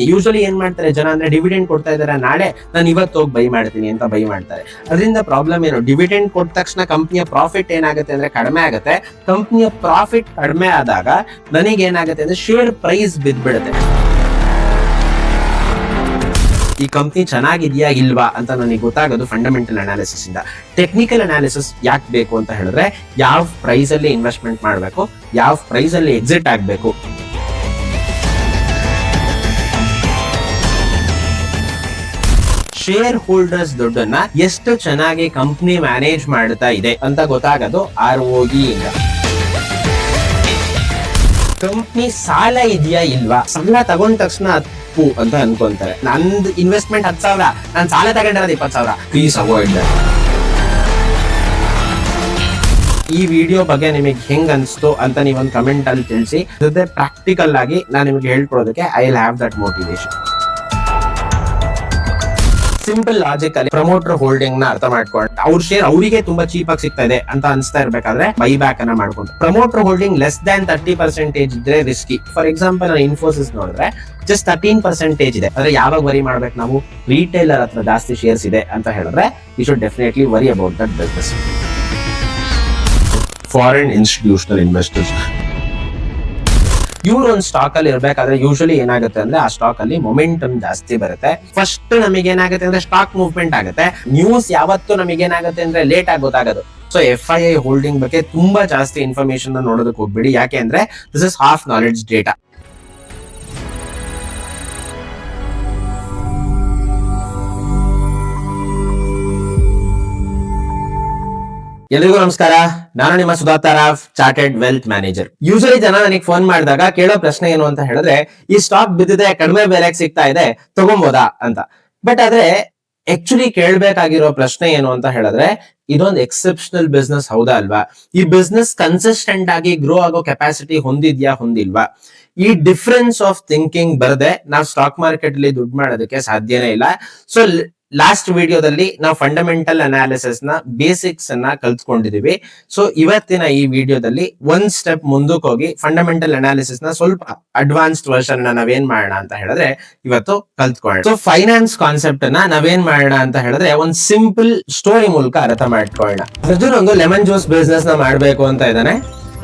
Usually ಏನ್ ಮಾಡ್ತಾರೆ ಜನ ಅಂದ್ರೆ ಡಿವಿಡೆಂಡ್ ಕೊಡ್ತಾ ಇದಾರೆ, ನಾಳೆ ನಾನು ಇವತ್ತು ಹೋಗಿ ಬೈ ಮಾಡ್ತೀನಿ ಅಂತ ಬೈ ಮಾಡ್ತಾರೆ. ಅದರಿಂದ ಪ್ರಾಬ್ಲಮ್ ಏನು, ಡಿವಿಡೆಂಡ್ ಕೊಟ್ಟ ತಕ್ಷಣ ಕಂಪ್ನಿಯ ಪ್ರಾಫಿಟ್ ಏನಾಗುತ್ತೆ ಅಂದ್ರೆ ಕಡಿಮೆ ಆಗುತ್ತೆ. ಕಂಪ್ನಿಯ ಪ್ರಾಫಿಟ್ ಕಡಿಮೆ ಆದಾಗ ನನಗೆ ಏನಾಗುತ್ತೆ ಅಂದ್ರೆ ಶೇರ್ ಪ್ರೈಸ್ ಬಿದ್ದ್ಬಿಡುತ್ತೆ. ಈ ಕಂಪ್ನಿ ಚೆನ್ನಾಗಿದ್ಯಾ ಇಲ್ವಾ ಅಂತ ನನಗೆ ಗೊತ್ತಾಗೋದು ಫಂಡಮೆಂಟಲ್ ಅನಾಲಿಸಿಸ್ ಇಂದ. ಟೆಕ್ನಿಕಲ್ ಅನಾಲಿಸಿಸ್ ಯಾಕೆ ಬೇಕು ಅಂತ ಹೇಳಿದ್ರೆ, ಯಾವ ಪ್ರೈಸ್ ಅಲ್ಲಿ ಇನ್ವೆಸ್ಟ್ಮೆಂಟ್ ಮಾಡಬೇಕು, ಯಾವ ಪ್ರೈಸ್ ಅಲ್ಲಿ ಎಕ್ಸಿಟ್ ಆಗಬೇಕು. ಶೇರ್ ಹೋಲ್ಡರ್ಸ್ ದುಡ್ಡನ್ನ ಎಷ್ಟು ಚೆನ್ನಾಗಿ ಕಂಪ್ನಿ ಮ್ಯಾನೇಜ್ ಮಾಡ್ತಾ ಇದೆ ಅಂತ ಗೊತ್ತಾಗೋದು ROE ಇಂದ. ಕಂಪ್ನಿ ಸಾಲ ಇದೆಯಾ ಇಲ್ವಾ, ಸಾಲ ತಗೊಂಡ ತಕ್ಷಣ ತಪ್ಪು ಅಂತ ಅನ್ಕೊಂತಾರೆ. ನಂದು ಇನ್ವೆಸ್ಟ್ಮೆಂಟ್ 10,000, ನಾನು ಸಾಲ ತಗೊಂಡಿರೋದು 20,000. Please avoid that. ಈ ವಿಡಿಯೋ ಬಗ್ಗೆ ನಿಮಗೆ ಹೆಂಗ್ ಅನ್ಸ್ತು ಅಂತ ನೀವೊಂದು ಕಮೆಂಟ್ ಅಲ್ಲಿ ತಿಳಿಸಿ. ಜೊತೆ ಪ್ರಾಕ್ಟಿಕಲ್ ಆಗಿ ನಾನು ನಿಮ್ಗೆ ಹೇಳ್ಕೊಡೋದಕ್ಕೆ I will have that motivation. Simple logic ಅಲ್ಲಿ ಪ್ರಮೋಟರ್ ಹೋಲ್ಡಿಂಗ್ ನ ಅರ್ಥ ಮಾಡ್ಕೊಂಡು ಅವ್ರ ಶೇರ್ ಅವರಿಗೆ ತುಂಬಾ ಚೀಪ್ ಆಗಿ ಸಿಗ್ತಾ ಇದೆ ಅಂತ ಅನ್ಸ್ತಾ ಇರ್ಬೇಕಾದ್ರೆ ಬೈ ಬ್ಯಾಕ್ ಅನ್ನ ಮಾಡ್ಕೊಂಡು, ಪ್ರಮೋಟರ್ ಹೋಲ್ಡಿಂಗ್ ಲೆಸ್ ದ್ಯಾನ್ 30% ಇದ್ರೆ ರಿಸ್ಕಿ. ಫಾರ್ ಎಕ್ಸಾಂಪಲ್ ನಾನು ಇನ್ಫೋಸಿಸ್ ನೋಡಿದ್ರೆ ಜಸ್ಟ್ 13% ಇದೆ. ಆದ್ರೆ ಯಾವಾಗ ವರಿ ಮಾಡ್ಬೇಕು ನಾವು, ರಿಟೇಲರ್ ಹತ್ರ ಜಾಸ್ತಿ ಶೇರ್ಸ್ ಇದೆ ಅಂತ ಹೇಳಿದ್ರೆ you should definitely worry about that business. Foreign institutional investors ಇವ್ರು ಒಂದು ಸ್ಟಾಕ್ ಅಲ್ಲಿ ಇರ್ಬೇಕಾದ್ರೆ ಯೂಶಲಿ ಏನಾಗುತ್ತೆ ಅಂದ್ರೆ ಆ ಸ್ಟಾಕ್ ಅಲ್ಲಿ ಮೊಮೆಂಟಮ್ ಜಾಸ್ತಿ ಬರುತ್ತೆ. ಫಸ್ಟ್ ನಮಗೆ ಏನಾಗುತ್ತೆ ಅಂದ್ರೆ ಸ್ಟಾಕ್ ಮೂವ್ಮೆಂಟ್ ಆಗುತ್ತೆ. ನ್ಯೂಸ್ ಯಾವತ್ತು ನಮಗೆ ಏನಾಗುತ್ತೆ ಅಂದ್ರೆ ಲೇಟ್ ಆಗಿ ಗೊತ್ತಾಗೋದು. ಸೊ FII ಹೋಲ್ಡಿಂಗ್ ಬಗ್ಗೆ ತುಂಬಾ ಜಾಸ್ತಿ ಇನ್ಫಾರ್ಮೇಶನ್ ನೋಡೋದಕ್ಕೆ ಹೋಗ್ಬೇಡಿ. ಯಾಕೆ ಅಂದ್ರೆ this is half knowledge data. ಎಲ್ರಿಗೂ ನಮಸ್ಕಾರ, ನಾನು ನಿಮ್ಮ Sudhakar Rao, chartered wealth manager. Usually ಜನ ನನಗೆ ಫೋನ್ ಮಾಡಿದಾಗ ಕೇಳೋ ಪ್ರಶ್ನೆ ಏನು ಅಂತ ಹೇಳಿದ್ರೆ, ಈ ಸ್ಟಾಕ್ ಬಿದ್ದಿದೆ, ಕಡಿಮೆ ಬೆಲೆಗೆ ಸಿಗ್ತಾ ಇದೆ, ತಗೊಂಬೋದಾ ಅಂತ. ಬಟ್ ಆದ್ರೆ ಆಕ್ಚುಲಿ ಕೇಳ್ಬೇಕಾಗಿರೋ ಪ್ರಶ್ನೆ ಏನು ಅಂತ ಹೇಳಿದ್ರೆ, ಇದೊಂದು ಎಕ್ಸೆಪ್ಷನಲ್ ಬಿಸ್ನೆಸ್ ಹೌದಾ ಅಲ್ವಾ? ಈ ಬಿಸ್ನೆಸ್ ಕನ್ಸಿಸ್ಟೆಂಟ್ ಆಗಿ ಗ್ರೋ ಆಗೋ ಕೆಪಾಸಿಟಿ ಹೊಂದಿದ್ಯಾ ಹೊಂದಿಲ್ವಾ? ಈ ಡಿಫರೆನ್ಸ್ ಆಫ್ ಥಿಂಕಿಂಗ್ ಬರದೆ ನಾವು ಸ್ಟಾಕ್ ಮಾರ್ಕೆಟ್ ಅಲ್ಲಿ ದುಡ್ಡು ಮಾಡೋದಕ್ಕೆ ಸಾಧ್ಯನೇ ಇಲ್ಲ. ಸೊ ಲಾಸ್ಟ್ ವಿಡಿಯೋದಲ್ಲಿ ನಾವು ಫಂಡಮೆಂಟಲ್ ಅನಾಲಿಸಿಸ್ ನ ಬೇಸಿಕ್ಸ್ ಅನ್ನ ಕಲ್ತ್ಕೊಂಡಿದೀವಿ. ಸೊ ಇವತ್ತಿನ ಈ ವಿಡಿಯೋದಲ್ಲಿ ಒಂದ್ ಸ್ಟೆಪ್ ಮುಂದಕ್ಕೆ ಹೋಗಿ ಫಂಡಮೆಂಟಲ್ ಅನಾಲಿಸಿಸ್ ನ ಸ್ವಲ್ಪ ಅಡ್ವಾನ್ಸ್ಡ್ ವರ್ಷನ್ ನಾವೇನ್ ಮಾಡೋಣ ಅಂತ ಹೇಳಿದ್ರೆ ಇವತ್ತು ಕಲ್ತ್ಕೊಳ್ಳೋಣ. ಸೊ ಫೈನಾನ್ಸ್ ಕಾನ್ಸೆಪ್ಟ್ ನ ನಾವೇನ್ ಮಾಡೋಣ ಅಂತ ಹೇಳಿದ್ರೆ ಒಂದ್ ಸಿಂಪಲ್ ಸ್ಟೋರಿ ಮೂಲಕ ಅರ್ಥ ಮಾಡ್ಕೊಳ್ಳೋಣ. ಅರ್ಜುನ್ ಒಂದು ಲೆಮನ್ ಜ್ಯೂಸ್ ಬಿಸ್ನೆಸ್ ನ ಮಾಡ್ಬೇಕು ಅಂತ ಇದ್ದಾನೆ.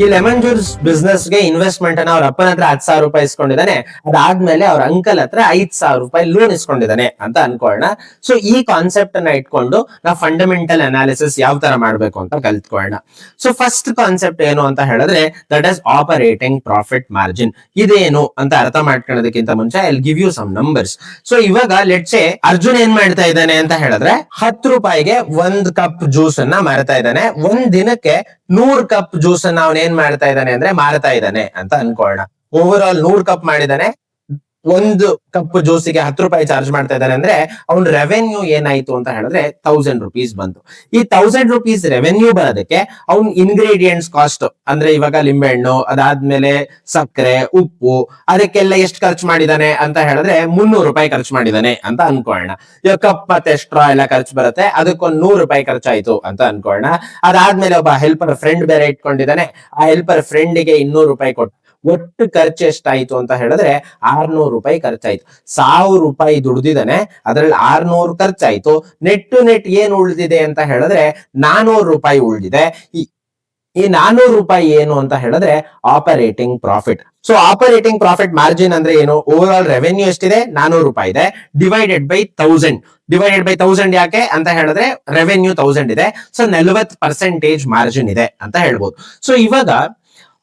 ಈ ಲೆಮನ್ ಜ್ಯೂಸ್ ಬಿಸ್ನೆಸ್ ಗೆ ಇನ್ವೆಸ್ಟ್ಮೆಂಟ್ ಅನ್ನ ಅವ್ರ ಅಪ್ಪನ ಹತ್ರ 10,000 ರೂಪಾಯಿ ಇಸ್ಕೊಂಡಿದ್ದಾನೆ. ಅದಾದ್ಮೇಲೆ ಅವ್ರ ಅಂಕಲ್ ಹತ್ರ 5,000 ರೂಪಾಯಿ ಲೋನ್ ಇಸ್ಕೊಂಡಿದ್ದಾನೆ ಅಂತ ಅನ್ಕೊಳ್ಳೋಣ. ಸೊ ಈ ಕಾನ್ಸೆಪ್ಟ್ ಅನ್ನ ಇಟ್ಕೊಂಡು ನಾವು ಫಂಡಮೆಂಟಲ್ ಅನಾಲಿಸಿಸ್ ಯಾವ ತರ ಮಾಡ್ಬೇಕು ಅಂತ ಕಲ್ತ್ಕೊಳ್ಳೋಣ. ಸೊ ಫಸ್ಟ್ ಕಾನ್ಸೆಪ್ಟ್ ಏನು ಅಂತ ಹೇಳಿದ್ರೆ that is operating profit margin. ಇದೇನು ಅಂತ ಅರ್ಥ ಮಾಡ್ಕೊಳ್ಳೋದಕ್ಕಿಂತ ಮುಂಚೆ I will give you some numbers. So ಇವಾಗ ಲೆಟ್ಸ್ ಸೇ ಅರ್ಜುನ್ ಏನ್ ಮಾಡ್ತಾ ಇದ್ದಾನೆ ಅಂತ ಹೇಳಿದ್ರೆ 10 ರೂಪಾಯಿಗೆ 1 ಕಪ್ ಜ್ಯೂಸ್ ಅನ್ನ ಮಾರ್ತಾ ಇದ್ದಾನೆ. ಒಂದ್ ದಿನಕ್ಕೆ 100 ಕಪ್ ಜ್ಯೂಸ್ ಅನ್ನ ಅವನ್ ಏನ್ ಮಾಡ್ತಾ ಇದ್ದಾನೆ ಅಂದ್ರೆ ಮಾರ್ತಾ ಇದ್ದಾನೆ ಅಂತ ಅನ್ಕೊಳ್ಳೋಣ. ಓವರ್ ಆಲ್ 100 ಕಪ್ ಮಾಡಿದಾನೆ, 1 ಕಪ್ ಜ್ಯೂಸಿಗೆ 10 ರೂಪಾಯಿ ಚಾರ್ಜ್ ಮಾಡ್ತಾ ಇದ್ದಾನೆ ಅಂದ್ರೆ ಅವ್ನ ರೆವೆನ್ಯೂ ಏನಾಯ್ತು ಅಂತ ಹೇಳಿದ್ರೆ 1000 ರೂಪೀಸ್ ಬಂತು. ಈ 1000 ರೂಪೀಸ್ ರೆವೆನ್ಯೂ ಬರೋದಕ್ಕೆ ಅವ್ನ ಇಂಗ್ರೀಡಿಯೆಂಟ್ಸ್ ಕಾಸ್ಟ್ ಅಂದ್ರೆ ಇವಾಗ ಲಿಂಬೆಹಣ್ಣು, ಅದಾದ್ಮೇಲೆ ಸಕ್ಕರೆ, ಉಪ್ಪು, ಅದಕ್ಕೆಲ್ಲ ಎಷ್ಟು ಖರ್ಚು ಮಾಡಿದಾನೆ ಅಂತ ಹೇಳಿದ್ರೆ 300 ರೂಪಾಯಿ ಖರ್ಚು ಮಾಡಿದಾನೆ ಅಂತ ಅನ್ಕೊಳ್ಳೋಣ. ಇವಾಗ ಕಪ್ ಮತ್ತೆ ಸ್ಟ್ರಾ ಎಲ್ಲ ಖರ್ಚು ಬರುತ್ತೆ, ಅದಕ್ಕೊಂದು 100 ರೂಪಾಯಿ ಖರ್ಚಾಯ್ತು ಅಂತ ಅನ್ಕೊಳ್ಳೋಣ. ಅದಾದ್ಮೇಲೆ ಒಬ್ಬ ಹೆಲ್ಪರ್ ಫ್ರೆಂಡ್ ಬೇರೆ ಇಟ್ಕೊಂಡಿದ್ದಾನೆ, ಆ ಹೆಲ್ಪರ್ ಫ್ರೆಂಡ್ಗೆ 200 ರೂಪಾಯಿ ಕೊಟ್ಟು ಒಟ್ಟು ಖರ್ಚು ಎಷ್ಟಾಯ್ತು ಅಂತ ಹೇಳಿದ್ರೆ 600 ರೂಪಾಯಿ ಖರ್ಚಾಯ್ತು. 1000 ರೂಪಾಯಿ ದುಡ್ದಿದ್ದಾನೆ, ಅದ್ರಲ್ಲಿ 600 ಖರ್ಚಾಯ್ತು. ನೆಟ್ ಏನ್ ಉಳಿದಿದೆ ಅಂತ ಹೇಳಿದ್ರೆ 400 ರೂಪಾಯಿ ಉಳಿದಿದೆ. ಈ 400 ರೂಪಾಯಿ ಏನು ಅಂತ ಹೇಳಿದ್ರೆ operating profit. So operating profit margin ಅಂದ್ರೆ ಏನು? ಓವರ್ ಆಲ್ ರೆವೆನ್ಯೂ ಎಷ್ಟಿದೆ? 400 ರೂಪಾಯಿ ಇದೆ, ಡಿವೈಡೆಡ್ ಬೈ 1000 ಯಾಕೆ ಅಂತ ಹೇಳಿದ್ರೆ ರೆವೆನ್ಯೂ 1000 ಇದೆ. ಸೊ 40% ಮಾರ್ಜಿನ್ ಇದೆ ಅಂತ ಹೇಳ್ಬೋದು. ಸೊ ಇವಾಗ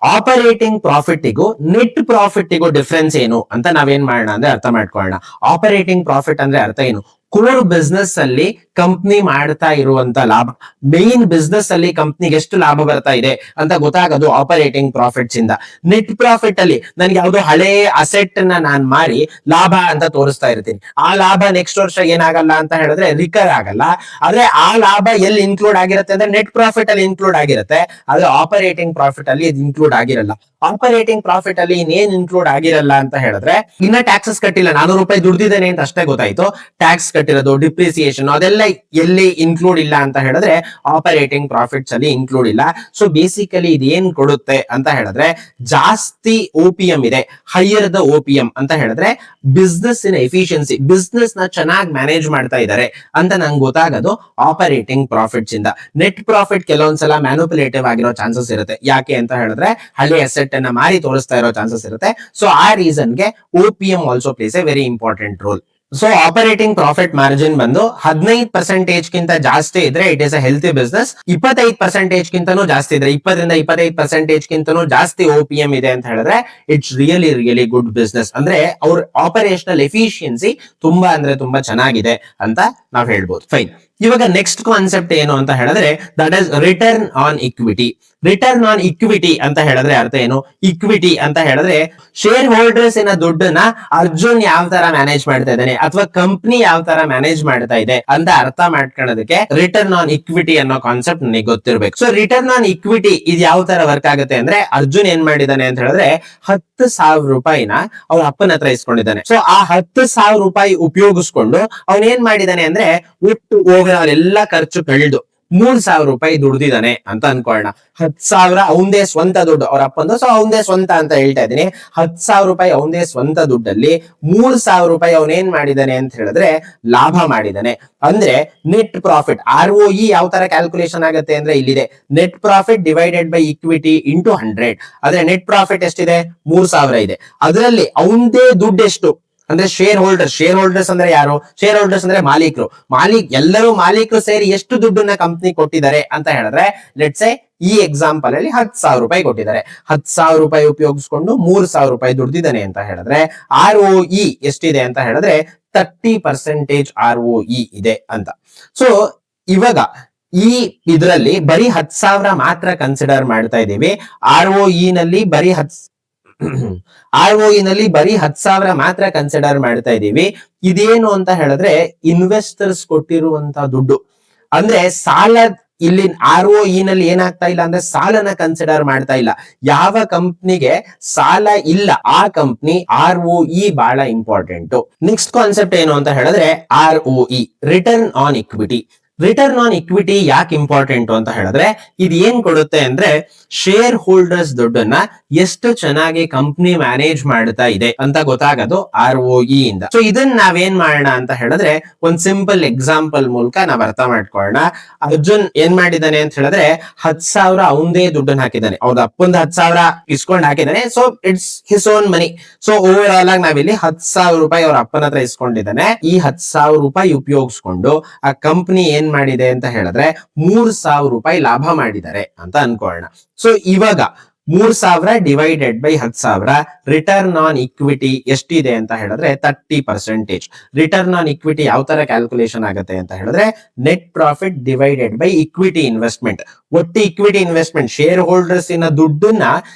ಆಪರೇಟಿಂಗ್ ಪ್ರಾಫಿಟ್ಗೂ ನೆಟ್ ಪ್ರಾಫಿಟ್ಗೂ ಡಿಫರೆನ್ಸ್ ಏನು ಅಂತ ನಾವೇನ್ ಮಾಡೋಣ ಅಂದ್ರೆ ಅರ್ಥ ಮಾಡ್ಕೊಳ್ಳೋಣ. ಆಪರೇಟಿಂಗ್ ಪ್ರಾಫಿಟ್ ಅಂದ್ರೆ ಅರ್ಥ ಏನು? ಕೋರ್ ಬಿಸ್ನೆಸ್ ಅಲ್ಲಿ ಕಂಪ್ನಿ ಮಾಡ್ತಾ ಇರುವಂತ ಲಾಭ, ಮೇನ್ ಬಿಸ್ನೆಸ್ ಅಲ್ಲಿ ಕಂಪ್ನಿಗೆ ಎಷ್ಟು ಲಾಭ ಬರ್ತಾ ಇದೆ ಅಂತ ಗೊತ್ತಾಗೋದು ಆಪರೇಟಿಂಗ್ ಪ್ರಾಫಿಟ್ಸ್ ಇಂದ. ನೆಟ್ ಪ್ರಾಫಿಟ್ ಅಲ್ಲಿ ನನ್ಗೆ ಯಾವ್ದೋ ಹಳೆ ಅಸೆಟ್ ನ ನಾನ್ ಮಾರಿ ಲಾಭ ಅಂತ ತೋರಿಸ್ತಾ ಇರ್ತೀನಿ. ಆ ಲಾಭ ನೆಕ್ಸ್ಟ್ ವರ್ಷ ಏನಾಗಲ್ಲ ಅಂತ ಹೇಳಿದ್ರೆ ರಿಕರ್ ಆಗಲ್ಲ. ಆದ್ರೆ ಆ ಲಾಭ ಎಲ್ಲಿ ಇನ್ಕ್ಲೂಡ್ ಆಗಿರುತ್ತೆ ಅಂದ್ರೆ ನೆಟ್ ಪ್ರಾಫಿಟ್ ಅಲ್ಲಿ ಇನ್ಕ್ಲೂಡ್ ಆಗಿರುತ್ತೆ. ಆದ್ರೆ ಆಪರೇಟಿಂಗ್ ಪ್ರಾಫಿಟ್ ಅಲ್ಲಿ ಇದು ಇನ್ಕ್ಲೂಡ್ ಆಗಿರಲ್ಲ. ಆಪರೇಟಿಂಗ್ ಪ್ರಾಫಿಟ್ ಅಲ್ಲಿ ಇನ್ನೇನ್ ಇನ್ಕ್ಲೂಡ್ ಆಗಿರಲ್ಲ ಅಂತ ಹೇಳಿದ್ರೆ, ಇನ್ನ ಟ್ಯಾಕ್ಸಸ್ ಕಟ್ಟಿಲ್ಲ, 400 ರೂಪಾಯಿ ದುಡ್ದಿದ್ದೇನೆ ಅಂತ ಅಷ್ಟೇ ಗೊತ್ತಾಯ್ತು, ಟ್ಯಾಕ್ಸ್ ಕಟ್ಟಿರೋದು, ಡಿಪ್ರಿಸಿಯೇಷನ್ ಅದೆಲ್ಲ ಎಲ್ಲಿ ಇನ್ಕ್ಲೂಡ್ ಇಲ್ಲ ಅಂತ ಹೇಳಿದ್ರೆ ಆಪರೇಟಿಂಗ್ ಪ್ರಾಫಿಟ್ಸ್ ಅಲ್ಲಿ ಇನ್ಕ್ಲೂಡ್ ಇಲ್ಲ. ಸೊ ಬೇಸಿಕಲಿ ಇದು ಏನ್ ಕೊಡುತ್ತೆ ಅಂತ ಹೇಳಿದ್ರೆ, ಜಾಸ್ತಿ OPM ಇದೆ, ಹೈಯರ್ ದ OPM ಅಂತ ಹೇಳಿದ್ರೆ ಬಿಸ್ನೆಸ್ ಇನ್ ಎಫಿಷಿಯನ್ಸಿ, ಬಿಸ್ನೆಸ್ ನ ಚೆನ್ನಾಗಿ ಮ್ಯಾನೇಜ್ ಮಾಡ್ತಾ ಇದ್ದಾರೆ ಅಂತ ನಂಗೆ ಗೊತ್ತಾಗೋದು ಆಪರೇಟಿಂಗ್ ಪ್ರಾಫಿಟ್ಸ್ ಇಂದ. ನೆಟ್ ಪ್ರಾಫಿಟ್ ಕೆಲವೊಂದ್ಸಲ ಮ್ಯಾನುಪುಲೇಟಿವ್ ಆಗಿರೋ ಚಾನ್ಸಸ್ ಇರುತ್ತೆ. ಯಾಕೆ ಅಂತ ಹೇಳಿದ್ರೆ ಹಳ್ಳಿ ಅಸೆಟ್ ಅನ್ನ ಮಾರಿ ತೋರಿಸ್ತಾ ಇರೋ ಚಾನ್ಸಸ್ ಇರುತ್ತೆ. ಸೊ ಆ ರೀಸನ್ಗೆ OPM also place A very important role. So operating profit margin ಬಂದು 15% ಗಿಂತ ಜಾಸ್ತಿ ಇದ್ರೆ it is a healthy business. 25% ಗಿಂತನೂ ಜಾಸ್ತಿ ಇದ್ರೆ, 20-25% ಗಿಂತನೂ ಜಾಸ್ತಿ OPM ಇದೆ ಅಂತ ಹೇಳಿದ್ರೆ ಇಟ್ಸ್ ರಿಯಲಿ ಗುಡ್ ಬಿಸ್ನೆಸ್. ಅಂದ್ರೆ ಅವ್ರ ಆಪರೇಷನಲ್ ಎಫಿಷಿಯನ್ಸಿ ತುಂಬಾ ಅಂದ್ರೆ ತುಂಬಾ ಚೆನ್ನಾಗಿದೆ ಅಂತ ನಾವ್ ಹೇಳ್ಬೋದು. ಫೈನ್. ಇವಾಗ ನೆಕ್ಸ್ಟ್ ಕಾನ್ಸೆಪ್ಟ್ ಏನು ಅಂತ ಹೇಳಿದ್ರೆ that is written on equity. Return on equity ಅಂತ ಹೇಳಿದ್ರೆ ಅರ್ಥ ಏನು? ಇಕ್ವಿಟಿ ಅಂತ ಹೇಳಿದ್ರೆ ಶೇರ್ ಹೋಲ್ಡರ್ಸ್ ಇನ ದುಡ್ಡನ್ನ ಅರ್ಜುನ್ ಯಾವ ತರ ಮ್ಯಾನೇಜ್ ಮಾಡ್ತಾ ಇದ್ದಾನೆ ಅಥವಾ ಕಂಪ್ನಿ ಯಾವ ತರ ಮ್ಯಾನೇಜ್ ಮಾಡ್ತಾ ಇದೆ ಅಂತ ಅರ್ಥ ಮಾಡ್ಕೊಳ್ಳೋದಕ್ಕೆ ರಿಟರ್ನ್ ಆನ್ ಇಕ್ವಿಟಿ ಅನ್ನೋ ಕಾನ್ಸೆಪ್ಟ್ ನನಗೆ ಗೊತ್ತಿರ್ಬೇಕು. ಸೊ ರಿಟರ್ನ್ ಆನ್ ಇಕ್ವಿಟಿ ಇದು ಯಾವ ತರ ವರ್ಕ್ ಆಗುತ್ತೆ ಅಂದ್ರೆ, ಅರ್ಜುನ್ ಏನ್ ಮಾಡಿದಾನೆ ಅಂತ ಹೇಳಿದ್ರೆ 10,000 ರೂಪಾಯಿನ ಅವ್ರ ಅಪ್ಪನ ಹತ್ರ ಇಸ್ಕೊಂಡಿದ್ದಾನೆ. ಸೊ ಆ 10,000 ರೂಪಾಯಿ ಉಪಯೋಗಿಸ್ಕೊಂಡು ಅವನ್ ಏನ್ ಮಾಡಿದಾನೆ ಅಂದ್ರೆ ಒಟ್ಟು ಓವರ್ ಆಲ್ ಎಲ್ಲ ಖರ್ಚು ಕಳೆದು 3,000 ರೂಪಾಯಿ ದುಡ್ದಿದ್ದಾನೆ ಅಂತ ಅನ್ಕೊಳ್ಳೋಣ. 10,000 ಅವಂದೇ ಸ್ವಂತ ದುಡ್ಡು, ಅವ್ರ ಅಪ್ಪಂದು. ಸೊ ಅವಂದೇ ಸ್ವಂತ ಅಂತ ಹೇಳ್ತಾ ಇದೀನಿ. 10,000 ರೂಪಾಯಿ ಅವಂದೇ ಸ್ವಂತ ದುಡ್ಡಲ್ಲಿ 3,000 ರೂಪಾಯಿ ಅವನೇನ್ ಮಾಡಿದಾನೆ ಅಂತ ಹೇಳಿದ್ರೆ ಲಾಭ ಮಾಡಿದಾನೆ. ಅಂದ್ರೆ ನೆಟ್ ಪ್ರಾಫಿಟ್, ROE ಯಾವ ತರ ಕ್ಯಾಲ್ಕುಲೇಷನ್ ಆಗುತ್ತೆ ಅಂದ್ರೆ ಇಲ್ಲಿದೆ, net profit divided by equity into 100. ಆದ್ರೆ ನೆಟ್ ಪ್ರಾಫಿಟ್ ಎಷ್ಟಿದೆ? 3,000 ಇದೆ. ಅದರಲ್ಲಿ ಅವಂದೇ ದುಡ್ಡು ಎಷ್ಟು ಅಂದ್ರೆ ಶೇರ್ ಹೋಲ್ಡರ್ಸ್ ಅಂದ್ರೆ ಯಾರು? ಶೇರ್ ಹೋಲ್ಡರ್ಸ್ ಅಂದ್ರೆ ಮಾಲೀಕರು. ಎಲ್ಲರೂ ಮಾಲೀಕರು ಸೇರಿ ಎಷ್ಟು ದುಡ್ಡನ್ನ ಕಂಪ್ನಿ ಕೊಟ್ಟಿದ್ದಾರೆ ಅಂತ ಹೇಳಿದ್ರೆ, ಲೆಟ್ಸ್ ಸೇ ಈ ಎಕ್ಸಾಂಪಲ್ ಅಲ್ಲಿ 10,000 ರೂಪಾಯಿ ಕೊಟ್ಟಿದ್ದಾರೆ. 10,000 ರೂಪಾಯಿ ಉಪಯೋಗಿಸ್ಕೊಂಡು 3,000 ರೂಪಾಯಿ ದುಡ್ದಿದ್ದಾನೆ ಅಂತ ಹೇಳಿದ್ರೆ ROE ಎಷ್ಟಿದೆ ಅಂತ ಹೇಳಿದ್ರೆ 30% ROE ಇದೆ ಅಂತ. ಸೊ ಇವಾಗ ಈ ಇದರಲ್ಲಿ ಬರೀ 10,000 ಮಾತ್ರ ಕನ್ಸಿಡರ್ ಮಾಡ್ತಾ ಇದೀವಿ. ROE ನಲ್ಲಿ ಬರೀ 10,000 ಮಾತ್ರ ಕನ್ಸಿಡರ್ ಮಾಡ್ತಾ ಇದೀವಿ. ಇದೇನು ಅಂತ ಹೇಳಿದ್ರೆ ಇನ್ವೆಸ್ಟರ್ಸ್ ಕೊಟ್ಟಿರುವಂತ ದುಡ್ಡು. ಅಂದ್ರೆ ಸಾಲ ಇಲ್ಲಿ ROE ನಲ್ಲಿ ಏನಾಗ್ತಾ ಇಲ್ಲ ಅಂದ್ರೆ ಸಾಲನ ಕನ್ಸಿಡರ್ ಮಾಡ್ತಾ ಇಲ್ಲ. ಯಾವ ಕಂಪ್ನಿಗೆ ಸಾಲ ಇಲ್ಲ ಆ ಕಂಪ್ನಿ ROE ಬಹಳ ಇಂಪಾರ್ಟೆಂಟ್. ನೆಕ್ಸ್ಟ್ ಕಾನ್ಸೆಪ್ಟ್ ಏನು ಅಂತ ಹೇಳಿದ್ರೆ ROE, return on equity. Return on equity ಯಾಕೆ ಇಂಪಾರ್ಟೆಂಟ್ ಅಂತ ಹೇಳಿದ್ರೆ ಇದು ಏನ್ ಕೊಡುತ್ತೆ ಅಂದ್ರೆ ಶೇರ್ ಹೋಲ್ಡರ್ಸ್ ದುಡ್ಡನ್ನ ಎಷ್ಟು ಚೆನ್ನಾಗಿ ಕಂಪ್ನಿ ಮ್ಯಾನೇಜ್ ಮಾಡ್ತಾ ಇದೆ ಅಂತ ಗೊತ್ತಾಗೋದು ROE ಇಂದ. ಸೊ ಇದನ್ನ ನಾವೇನ್ ಮಾಡೋಣ ಅಂತ ಹೇಳಿದ್ರೆ ಒಂದ್ ಸಿಂಪಲ್ ಎಕ್ಸಾಂಪಲ್ ಮೂಲಕ ನಾವ್ ಅರ್ಥ ಮಾಡ್ಕೊಳ್ಳೋಣ. ಅರ್ಜುನ್ ಏನ್ ಮಾಡಿದಾನೆ ಅಂತ ಹೇಳಿದ್ರೆ 10,000 ಅವಂದೇ ದುಡ್ಡನ್ನ ಹಾಕಿದ್ದಾನೆ. ಅವ್ರ ಅಪ್ಪಂದ 10,000 ಇಸ್ಕೊಂಡ್ ಹಾಕಿದ್ದಾನೆ. So it's his own money. So over all ಆಗಿ ನಾವಿಲ್ಲಿ 10,000 ರೂಪಾಯಿ ಅವ್ರ ಅಪ್ಪನ ಹತ್ರ ಇಸ್ಕೊಂಡಿದ್ದಾನೆ. ಈ 10,000 ರೂಪಾಯಿ ಉಪಯೋಗಿಸ್ಕೊಂಡು ಆ ಕಂಪ್ನಿ ಏನ್ ಮಾಡಿದೆ ಅಂತ ಹೇಳಿದ್ರೆ 3,000 ರೂಪಾಯಿ ಲಾಭ ಮಾಡಿದ್ದಾರೆ ಅಂತ ಅನ್ಕೊಳ್ಳೋಣ. ಸೊ ಇವಾಗ 3,000 divided by 10,000 return on equity ಎಷ್ಟಿದೆ ಅಂತ ಹೇಳಿದ್ರೆ 30%. ರಿಟರ್ನ್ ಆನ್ ಇಕ್ವಿಟಿ ಯಾವ ತರ ಕ್ಯಾಲ್ಕುಲೇಷನ್ ಆಗುತ್ತೆ ಅಂತ ಹೇಳಿದ್ರೆ net profit divided by equity investment. ಒಟ್ಟು ಇಕ್ವಿಟಿ ಇನ್ವೆಸ್ಟ್ಮೆಂಟ್ ಶೇರ್ ಹೋಲ್ಡರ್ಸ್ ಇನ ದುಡ್ಡನ್ನ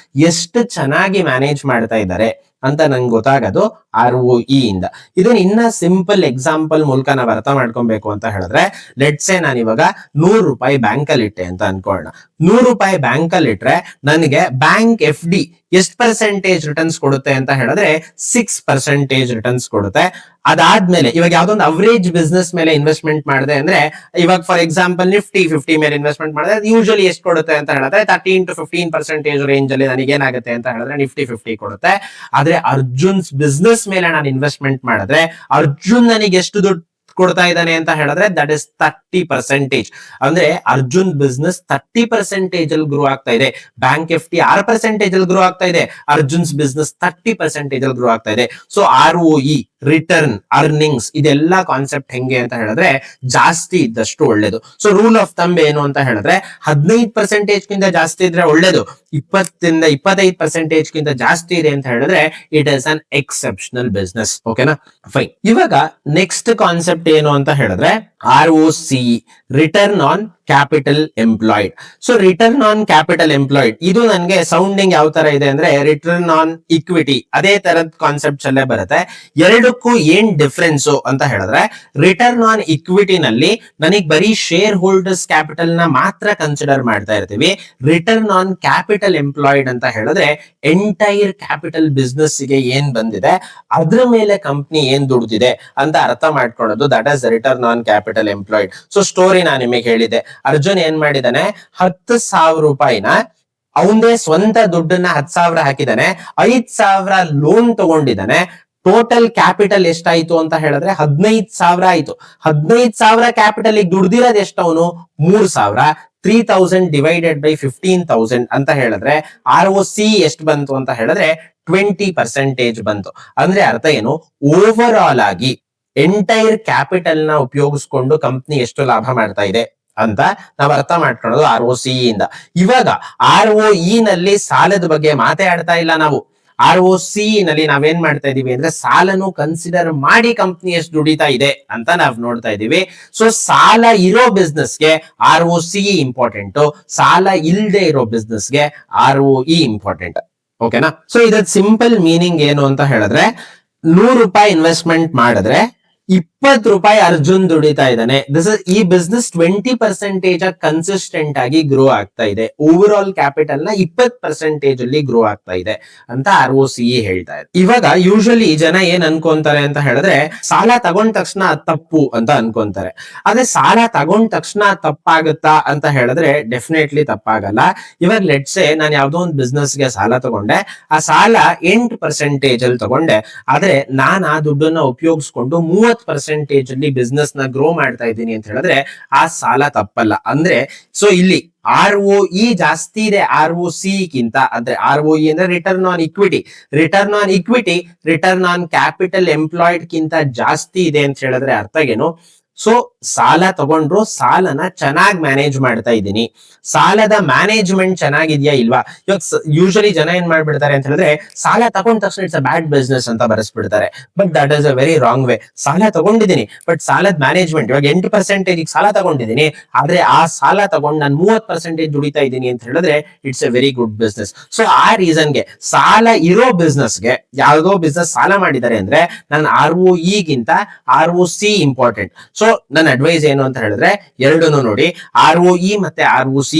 ಎಷ್ಟು ಚೆನ್ನಾಗಿ ಮ್ಯಾನೇಜ್ ಮಾಡ್ತಾ ಇದ್ದಾರೆ ಅಂತ ನಂಗೆ ಗೊತ್ತಾಗೋದು ROE ಇಂದ. ಇದನ್ನ ಇನ್ನ ಸಿಂಪಲ್ ಎಕ್ಸಾಂಪಲ್ ಮೂಲಕ ನಾವ್ ಅರ್ಥ ಮಾಡ್ಕೊಬೇಕು ಅಂತ ಹೇಳಿದ್ರೆ ಲೆಟ್ಸ್ ಸೇ ನಾನು ಇವಾಗ 100 ರೂಪಾಯಿ ಬ್ಯಾಂಕ್ ಅಲ್ಲಿ ಇಟ್ಟೆ ಅಂತ ಅನ್ಕೊಳ್ಳೋಣ. 100 ರೂಪಾಯಿ ಬ್ಯಾಂಕ್ ಅಲ್ಲಿ ಇಟ್ರೆ ನನಗೆ ಬ್ಯಾಂಕ್ FD ಎಷ್ಟು ಪರ್ಸೆಂಟೇಜ್ ರಿಟರ್ನ್ಸ್ ಕೊಡುತ್ತೆ ಅಂತ ಹೇಳಿದ್ರೆ 6% ರಿಟರ್ನ್ಸ್ ಕೊಡುತ್ತೆ. ಅದಾದ್ಮೇಲೆ ಇವಾಗ ಯಾವ್ದೊಂದು ಅವರೇಜ್ ಬಿಸ್ನೆಸ್ ಮೇಲೆ ಇನ್ವೆಸ್ಟ್ಮೆಂಟ್ ಮಾಡಿದೆ ಅಂದ್ರೆ, ಇವಾಗ ಫಾರ್ ಎಕ್ಸಾಂಪಲ್ Nifty 50 ಮೇಲೆ ಇನ್ವೆಸ್ಟ್ಮೆಂಟ್ ಮಾಡಿದ್ರೆ ಯೂಶಲಿ ಎಷ್ಟು ಕೊಡುತ್ತೆ ಅಂತ ಹೇಳಿದ್ರೆ 13-15% ರೇಂಜ್ ಅಲ್ಲಿ ನನಗೆ ಏನಾಗುತ್ತೆ ಅಂತ ಹೇಳಿದ್ರೆ Nifty 50 ಕೊಡುತ್ತೆ. ಆದ್ರೆ ಅರ್ಜುನ್ಸ್ ಬಿಸ್ನೆಸ್ ಮೇಲೆ ನಾನು ಇನ್ವೆಸ್ಟ್ಮೆಂಟ್ ಮಾಡಿದ್ರೆ ಅರ್ಜುನ್ ನನಗೆ ಎಷ್ಟು ದುಡ್ಡು ಕೊಡ್ತಾ ಇದ್ದಾನೆ ಅಂತ ಹೇಳಿದ್ರೆ ದಟ್ ಇಸ್ 30%. ಅಂದ್ರೆ ಅರ್ಜುನ್ ಬಿಸ್ನೆಸ್ 30% ಅಲ್ಲಿ ಗ್ರೋ ಆಗ್ತಾ ಇದೆ. ಬ್ಯಾಂಕ್ FD 6% ಅಲ್ಲಿ ಗ್ರೋ ಆಗ್ತಾ ಇದೆ. ಅರ್ಜುನ್ಸ್ ಬಿಸ್ನೆಸ್ 30% ಅಲ್ಲಿ ಗ್ರೋ ಆಗ್ತಾ ಇದೆ. ಸೊ ROE, ರಿಟರ್ನ್, ಅರ್ನಿಂಗ್ಸ್ ಇದೆಲ್ಲ ಕಾನ್ಸೆಪ್ಟ್ ಹೆಂಗೆ ಅಂತ ಹೇಳಿದ್ರೆ ಜಾಸ್ತಿ ಇದ್ದಷ್ಟು ಒಳ್ಳೇದು. ಸೊ ರೂಲ್ ಆಫ್ ಥಂಬ್ ಏನು ಅಂತ ಹೇಳಿದ್ರೆ 15% ಗಿಂತ ಜಾಸ್ತಿ ಇದ್ರೆ ಒಳ್ಳೇದು. 20-25% ಗಿಂತ ಜಾಸ್ತಿ ಇದೆ ಅಂತ ಹೇಳಿದ್ರೆ it is an exceptional business. ಓಕೆನಾ? ಫೈನ್. ಇವಾಗ ನೆಕ್ಸ್ಟ್ ಕಾನ್ಸೆಪ್ಟ್ ಏನು ಅಂತ ಹೇಳಿದ್ರೆ ROCE, return on capital employed. So return on capital employed ಇದು ನನಗೆ ಸೌಂಡಿಂಗ್ ಯಾವ ತರ ಇದೆ ಅಂದ್ರೆ ರಿಟರ್ನ್ ಆನ್ ಇಕ್ವಿಟಿ ಅದೇ ತರದ ಕಾನ್ಸೆಪ್ಟ್ಸ್ ಅಲ್ಲೇ ಬರುತ್ತೆ. ಎರಡಕ್ಕೂ ಏನ್ ಡಿಫ್ರೆನ್ಸ್ ಅಂತ ಹೇಳಿದ್ರೆ ರಿಟರ್ನ್ ಆನ್ ಇಕ್ವಿಟಿ ನಲ್ಲಿ ನನಗೆ ಬರೀ ಶೇರ್ ಹೋಲ್ಡರ್ಸ್ ಕ್ಯಾಪಿಟಲ್ ನ ಮಾತ್ರ ಕನ್ಸಿಡರ್ ಮಾಡ್ತಾ ಇರ್ತೀವಿ. ರಿಟರ್ನ್ ಆನ್ ಕ್ಯಾಪಿಟಲ್ ಎಂಪ್ಲಾಯ್ಡ್ ಅಂತ ಹೇಳಿದ್ರೆ ಎಂಟೈರ್ ಕ್ಯಾಪಿಟಲ್ ಬಿಸ್ನೆಸ್ ಗೆ ಏನ್ ಬಂದಿದೆ ಅದ್ರ ಮೇಲೆ ಕಂಪ್ನಿ ಏನ್ ದುಡ್ದಿದೆ ಅಂತ ಅರ್ಥ ಮಾಡ್ಕೊಳ್ಳೋದು, that is written on capital employed. So story ನಾನು ನಿಮಗೆ ಹೇಳಿದೆ, ಅರ್ಜುನ್ ಏನ್ ಮಾಡಿದಾನೆ, 10,000 ರೂಪಾಯಿನ ಅವಂದೇ ಸ್ವಂತ ದುಡ್ಡನ್ನ 10,000 ಹಾಕಿದಾನೆ, 5,000 ಲೋನ್ ತಗೊಂಡಿದ್ದಾನೆ. ಟೋಟಲ್ ಕ್ಯಾಪಿಟಲ್ ಎಷ್ಟಾಯ್ತು ಅಂತ ಹೇಳಿದ್ರೆ 15,000 ಆಯ್ತು. 15,000 ಕ್ಯಾಪಿಟಲ್ ಈಗ ದುಡ್ದಿರೋದು ಎಷ್ಟು ಅವನು 3,000. 3,000 ಡಿವೈಡೆಡ್ ಬೈ 15,000 ಅಂತ ಹೇಳಿದ್ರೆ ROC ಎಷ್ಟು ಬಂತು ಅಂತ ಹೇಳಿದ್ರೆ 20% ಬಂತು. ಅಂದ್ರೆ ಅರ್ಥ ಏನು, ಓವರ್ ಆಲ್ ಆಗಿ ಎಂಟೈರ್ ಕ್ಯಾಪಿಟಲ್ ನ ಉಪಯೋಗಿಸ್ಕೊಂಡು ಕಂಪ್ನಿ ಎಷ್ಟು ಲಾಭ ಮಾಡ್ತಾ ಇದೆ ಅಂತ ನಾವು ಅರ್ಥ ಮಾಡ್ಕೊಳ್ಳೋದು ROCE ಇಂದ. ಇವಾಗ ROE ನಲ್ಲಿ ಸಾಲದ ಬಗ್ಗೆ ಮಾತಾಡ್ತಾ ಇಲ್ಲ ನಾವು. ROCE ನಲ್ಲಿ ನಾವೇನ್ ಮಾಡ್ತಾ ಇದೀವಿ ಅಂದ್ರೆ ಸಾಲನು ಕನ್ಸಿಡರ್ ಮಾಡಿ ಕಂಪ್ನಿ ಎಷ್ಟು ದುಡಿತಾ ಇದೆ ಅಂತ ನಾವ್ ನೋಡ್ತಾ ಇದೀವಿ. ಸೊ ಸಾಲ ಇರೋ ಬಿಸ್ನೆಸ್ಗೆ ROCE ಇಂಪಾರ್ಟೆಂಟ್, ಸಾಲ ಇಲ್ಲದೆ ಇರೋ ಬಿಸ್ನೆಸ್ಗೆ ROE ಇಂಪಾರ್ಟೆಂಟ್. ಓಕೆನಾ? ಸೊ ಇದ್ರ ಸಿಂಪಲ್ ಮೀನಿಂಗ್ ಏನು ಅಂತ ಹೇಳಿದ್ರೆ 100 ರೂಪಾಯಿ ಇನ್ವೆಸ್ಟ್ಮೆಂಟ್ ಮಾಡಿದ್ರೆ 20 ರೂಪಾಯಿ ಅರ್ಜುನ್ ದುಡಿತಾ ಇದ್ದಾನೆ. ಈ ಬಿಸ್ನೆಸ್ 20% ಕನ್ಸಿಸ್ಟೆಂಟ್ ಆಗಿ ಗ್ರೋ ಆಗ್ತಾ ಇದೆ. ಓವರ್ ಆಲ್ ಕ್ಯಾಪಿಟಲ್ ನ 20% ಅಲ್ಲಿ ಗ್ರೋ ಆಗ್ತಾ ಇದೆ ಅಂತ ROCE ಹೇಳ್ತಾ ಇದೆ. ಇವಾಗ ಯೂಶಲಿ ಜನ ಏನ್ ಅನ್ಕೊಂತಾರೆ ಅಂತ ಹೇಳಿದ್ರೆ ಸಾಲ ತಗೊಂಡ ತಕ್ಷಣ ತಪ್ಪು ಅಂತ ಅನ್ಕೊಂತಾರೆ. ಅದೇ ಸಾಲ ತಗೊಂಡ ತಕ್ಷಣ ತಪ್ಪಾಗುತ್ತಾ ಅಂತ ಹೇಳಿದ್ರೆ ಡೆಫಿನೆಟ್ಲಿ ತಪ್ಪಾಗಲ್ಲ. ಇವಾಗ ಲೆಟ್ಸೆ ನಾನು ಯಾವ್ದೋ ಒಂದು ಬಿಸ್ನೆಸ್ ಗೆ ಸಾಲ ತಗೊಂಡೆ, ಆ ಸಾಲ 8% ಅಲ್ಲಿ ತಗೊಂಡೆ, ಆದ್ರೆ ನಾನು ಆ ದುಡ್ಡನ್ನ ಉಪಯೋಗಿಸ್ಕೊಂಡು 30% ಅಲ್ಲಿ ಬಿಸ್ನೆಸ್ ನ ಗ್ರೋ ಮಾಡ್ತಾ ಇದ್ದೀನಿ ಅಂತ ಹೇಳಿದ್ರೆ ಆ ಸಾಲ ತಪ್ಪಲ್ಲ. ಅಂದ್ರೆ ಸೊ ಇಲ್ಲಿ ROE ಜಾಸ್ತಿ ಇದೆ ROCE ಗಿಂತ. ಅಂದ್ರೆ ROE ಅಂದ್ರೆ return on equity, return on equity return on capital employed ಗಿಂತ ಜಾಸ್ತಿ ಇದೆ ಅಂತ ಹೇಳಿದ್ರೆ ಅರ್ಥ ಏನು, ಸೊ ಸಾಲ ತಗೊಂಡ್ರು ಸಾಲನ ಚೆನ್ನಾಗಿ ಮ್ಯಾನೇಜ್ ಮಾಡ್ತಾ ಇದ್ದೀನಿ, ಸಾಲದ ಮ್ಯಾನೇಜ್ಮೆಂಟ್ ಚೆನ್ನಾಗಿದ್ಯಾ ಇಲ್ವಾ. ಇವಾಗ ಯೂಶಲಿ ಜನ ಏನ್ ಮಾಡ್ಬಿಡ್ತಾರೆ ಅಂತ ಹೇಳಿದ್ರೆ ಸಾಲ ತಗೊಂಡ ತಕ್ಷಣ ಇಟ್ಸ್ ಅ ಬ್ಯಾಡ್ ಬಿಸ್ನೆಸ್ ಅಂತ ಬರೆಸ್ಬಿಡ್ತಾರೆ. But that is a very wrong way. ಸಾಲ ತಗೊಂಡಿದ್ದೀನಿ ಬಟ್ ಸಾಲದ ಮ್ಯಾನೇಜ್ಮೆಂಟ್, ಇವಾಗ 8% ಸಾಲ ತಗೊಂಡಿದ್ದೀನಿ ಆದ್ರೆ ಆ ಸಾಲ ತಗೊಂಡು ನಾನು 30% ದುಡಿತಾ ಇದ್ದೀನಿ ಅಂತ ಹೇಳಿದ್ರೆ it's A very good business. So ಆ ರೀಸನ್ಗೆ ಸಾಲ ಇರೋ ಬಿಸ್ನೆಸ್ಗೆ, ಯಾವ್ದೋ ಬಿಸ್ನೆಸ್ ಸಾಲ ಮಾಡಿದ್ದಾರೆ ಅಂದ್ರೆ ನಾನು ROE ಗಿಂತ ROCE ಇಂಪಾರ್ಟೆಂಟ್. ಸೊ ನನ್ನ ಅಡ್ವೈಸ್ ಏನು ಅಂತ ಹೇಳಿದ್ರೆ ಎರಡನ್ನು ನೋಡಿ, ROE ಮತ್ತೆ ROCE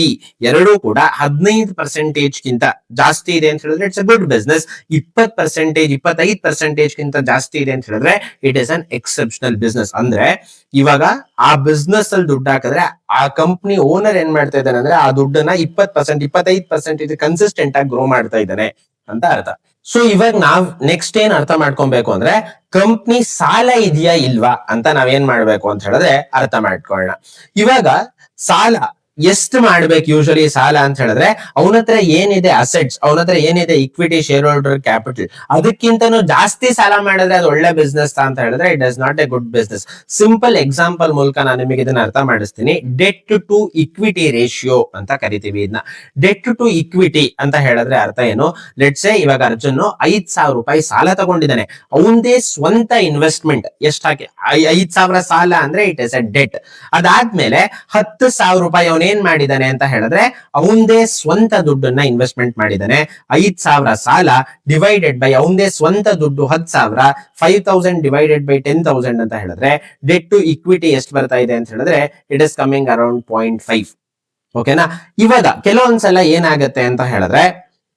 ಎರಡೂ ಕೂಡ 15% ಗಿಂತ ಜಾಸ್ತಿ ಇದೆ ಅಂತ ಹೇಳಿದ್ರೆ ಇಟ್ಸ್ ಅ ಗುಡ್ ಬಿಸ್ನೆಸ್. 20%, 25% ಗಿಂತ ಜಾಸ್ತಿ ಇದೆ ಅಂತ ಹೇಳಿದ್ರೆ it is an exceptional business. ಅಂದ್ರೆ ಇವಾಗ ಆ ಬಿಸ್ನೆಸ್ ಅಲ್ಲಿ ದುಡ್ಡು ಹಾಕಿದ್ರೆ ಆ ಕಂಪ್ನಿ ಓನರ್ ಏನ್ ಮಾಡ್ತಾ ಇದ್ದಾನೆ ಅಂದ್ರೆ ಆ ದುಡ್ಡನ್ನ 20%, 25% ಇದು ಕನ್ಸಿಸ್ಟೆಂಟ್ ಆಗಿ ಗ್ರೋ ಮಾಡ್ತಾ ಇದ್ದಾನೆ ಅಂತ ಅರ್ಥ. ಸೊ ಇವಾಗ ನಾವ್ ನೆಕ್ಸ್ಟ್ ಏನ್ ಅರ್ಥ ಮಾಡ್ಕೊಬೇಕು ಅಂದ್ರೆ ಕಂಪ್ನಿ ಸಾಲ ಇದೆಯಾ ಇಲ್ವಾ ಅಂತ ನಾವೇನ್ ಮಾಡ್ಬೇಕು ಅಂತ ಹೇಳಿದ್ರೆ ಅರ್ಥ ಮಾಡ್ಕೊಳ್ಳೋಣ. ಇವಾಗ ಸಾಲ ಎಷ್ಟು ಮಾಡ್ಬೇಕು ಯೂಶಲಿ ಸಾಲ ಅಂತ ಹೇಳಿದ್ರೆ ಅವನ ಹತ್ರ ಏನಿದೆ ಅಸೆಟ್ಸ್, ಅವನ ಹತ್ರ ಏನಿದೆ ಇಕ್ವಿಟಿ, ಶೇರ್ ಹೋಲ್ಡರ್ ಕ್ಯಾಪಿಟಲ್, ಅದಕ್ಕಿಂತನೂ ಜಾಸ್ತಿ ಸಾಲ ಮಾಡಿದ್ರೆ ಅದು ಒಳ್ಳೆ ಬಿಸ್ನೆಸ್ ಅಂತ ಹೇಳಿದ್ರೆ it is not A good business. Simple example ಮೂಲಕ ನಾನು ನಿಮಗೆ ಇದನ್ನ ಅರ್ಥ ಮಾಡಿಸ್ತೀನಿ. ಡೆಟ್ ಟು ಇಕ್ವಿಟಿ ರೇಷಿಯೋ ಅಂತ ಕರಿತೀವಿ ಇದನ್ನ. ಡೆಟ್ ಟು ಇಕ್ವಿಟಿ ಅಂತ ಹೇಳಿದ್ರೆ ಅರ್ಥ ಏನು, ಲೆಟ್ಸ್ ಸೇ ಇವಾಗ ಅರ್ಜುನ್ 5,000 ರೂಪಾಯಿ ಸಾಲ ತಗೊಂಡಿದ್ದಾನೆ, ಅವಂದೇ ಸ್ವಂತ ಇನ್ವೆಸ್ಟ್ಮೆಂಟ್ ಎಷ್ಟು ಹಾಕಿ 5,000 ಸಾಲ ಅಂದ್ರೆ ಇಟ್ ಇಸ್ ಎ ಡೆಟ್. ಅದಾದ್ಮೇಲೆ 10,000 ರೂಪಾಯಿ ಅವನು ಏನ್ ಮಾಡಿದಾನೆ ಅಂತ ಹೇಳಿದ್ರೆ ಅವಂದೇ ಸ್ವಂತ ದುಡ್ಡನ್ನ ಇನ್ವೆಸ್ಟ್ಮೆಂಟ್ ಮಾಡಿದಾನೆ. 5,000 ಸಾಲ ಡಿವೈಡೆಡ್ ಬೈ ಅವಂದೇ ಸ್ವಂತ ದುಡ್ಡು 10,000, 5,000 ಡಿವೈಡೆಡ್ ಬೈ 10,000 ಅಂತ ಹೇಳಿದ್ರೆ ಡೆಟ್ ಟು ಇಕ್ವಿಟಿ ಎಷ್ಟು ಬರ್ತಾ ಇದೆ ಅಂತ ಹೇಳಿದ್ರೆ ಇಟ್ ಇಸ್ ಕಮಿಂಗ್ ಅರೌಂಡ್ 0.5. ಓಕೆನಾ? ಇವಾಗ ಕೆಲವೊಂದ್ಸಲ ಏನಾಗತ್ತೆ ಅಂತ ಹೇಳಿದ್ರೆ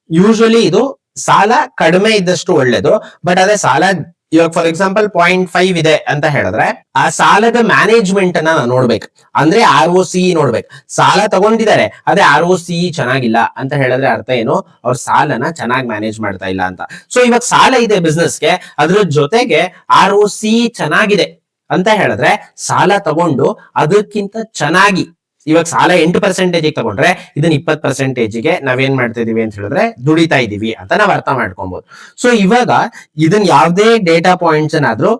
ಯೂಶಲಿ ಇದು ಸಾಲ ಕಡಿಮೆ ಇದ್ದಷ್ಟು ಒಳ್ಳೇದು, ಬಟ್ ಅದೇ ಸಾಲ ಇವಾಗ ಫಾರ್ ಎಕ್ಸಾಂಪಲ್ 0.5 ಇದೆ ಅಂತ ಹೇಳಿದ್ರೆ ಆ ಸಾಲದ ಮ್ಯಾನೇಜ್ಮೆಂಟ್ ಅನ್ನ ನೋಡ್ಬೇಕು. ಅಂದ್ರೆ ROCE ನೋಡ್ಬೇಕು. ಸಾಲ ತಗೊಂಡಿದ್ದಾರೆ ಅದೇ ROCE ಚೆನ್ನಾಗಿಲ್ಲ ಅಂತ ಹೇಳಿದ್ರೆ ಅರ್ಥ ಏನು, ಅವ್ರ ಸಾಲನ ಚೆನ್ನಾಗಿ ಮ್ಯಾನೇಜ್ ಮಾಡ್ತಾ ಇಲ್ಲ ಅಂತ. ಸೊ ಇವಾಗ ಸಾಲ ಇದೆ ಬಿಸ್ನೆಸ್ಗೆ, ಅದ್ರ ಜೊತೆಗೆ ROCE ಚೆನ್ನಾಗಿದೆ ಅಂತ ಹೇಳಿದ್ರೆ ಸಾಲ ತಗೊಂಡು ಅದಕ್ಕಿಂತ ಚೆನ್ನಾಗಿ, ಇವಾಗ ಸಾಲ 8% ತಗೊಂಡ್ರೆ ಇದನ್ನ 20% ನಾವೇನ್ ಮಾಡ್ತಾ ಇದೀವಿ ಅಂತ ಹೇಳಿದ್ರೆ ದುಡಿತಾ ಇದೀವಿ ಅಂತ ನಾವ್ ಅರ್ಥ ಮಾಡ್ಕೊಬಹುದು. ಸೊ ಇವಾಗ ಇದನ್ನ ಯಾವ್ದೇ ಡೇಟಾ ಪಾಯಿಂಟ್ಸ್ ಏನಾದ್ರೂ